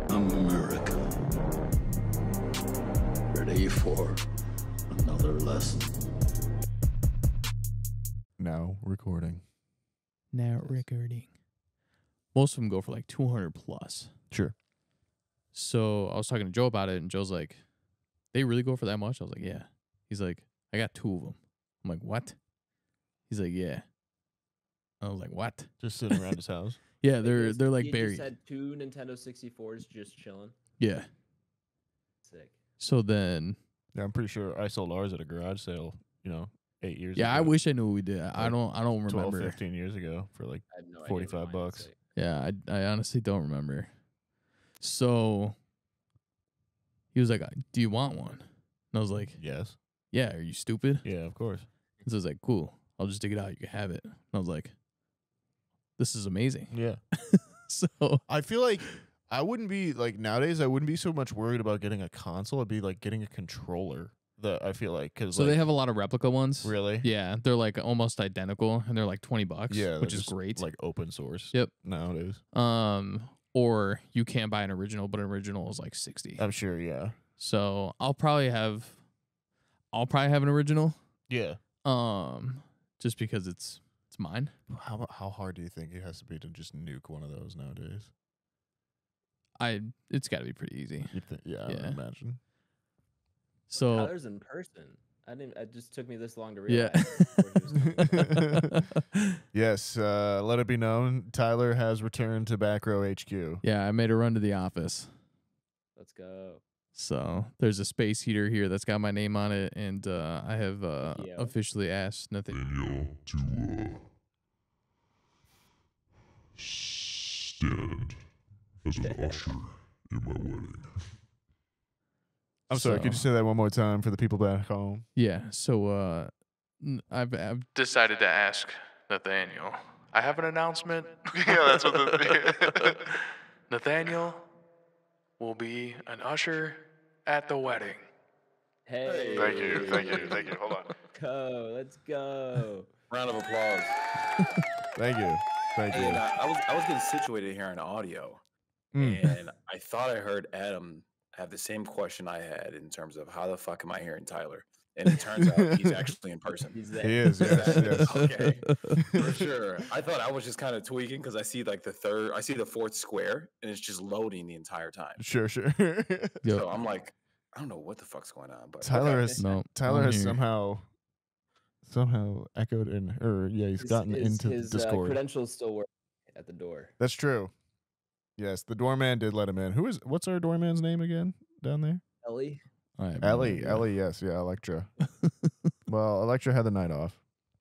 I'm America. Ready for another lesson. Now recording. Now recording. Most of them go for like 200 plus. Sure. So I was talking to Joe about it, and Joe's like, they really go for that much? I was like, yeah. He's like, I got 2 of them. I'm like, what? He's like, yeah. I was like, what? Just sitting around his house. Yeah, they're like you buried. just had 2 Nintendo 64s just chilling. Yeah. Sick. So then, Yeah, I'm pretty sure I sold ours at a garage sale, 8 years yeah, ago. I wish I knew what we did. I don't 12, remember. 15 years ago for like I have no idea. 45 what mine bucks. is. Yeah, I honestly don't remember. So he was like, do you want one? And I was like, Yes. yeah, are you stupid? Yeah, of course. And so I was like, cool, I'll just dig it out. You can have it. And I was like, this is amazing. Yeah. So I feel like I wouldn't be like nowadays. I wouldn't be so much worried about getting a console. I'd be like getting a controller. That I feel like because they have a lot of replica ones. really Yeah, they're like almost identical, and they're like $20. yeah, which they're is just, great. like open source. Yep. Nowadays, Or you can't buy an original, but an original is like 60. I'm sure. Yeah. So I'll probably have an original. Yeah. Just because it's mine. How hard do you think it has to be to just nuke one of those nowadays? It's got to be pretty easy. You think? Yeah, I Yeah. would imagine. So Tyler's in person. It just took me this long to yeah. realize. Before he was coming. Yes. Let it be known, Tyler has returned to Back Row HQ. Yeah, I made a run to the office. Let's go. So there's a space heater here that's got my name on it, and I have Yeah. officially asked Nathaniel to stand as an usher in my wedding. I'm sorry. Could you say that one more time for the people back home? Yeah. So I've decided to ask Nathaniel. I have an announcement. Yeah, that's what the Nathaniel will be an usher at the wedding. Hey. Thank you. Hold on. Go. Let's go. Round of applause. Thank you. And I was getting situated here in audio, Mm. and I thought I heard Adam have the same question I had in terms of how the fuck am I hearing Tyler? And it turns out he's actually in person. He's there. He is. Yes. Okay, for sure. I thought I was just kind of tweaking because I see like the 4th square, and it's just loading the entire time. Sure. Yep. So I'm like, I don't know what the fuck's going on, but Tyler okay. has No, Tyler I'm has here. somehow echoed in, or yeah, he's gotten into his Discord. credentials still work at the door. That's true. Yes, the doorman did let him in. What's our doorman's name again down there? Ellie. I have no idea. Ellie, yes, yeah, Electra. Well, Electra had the night off.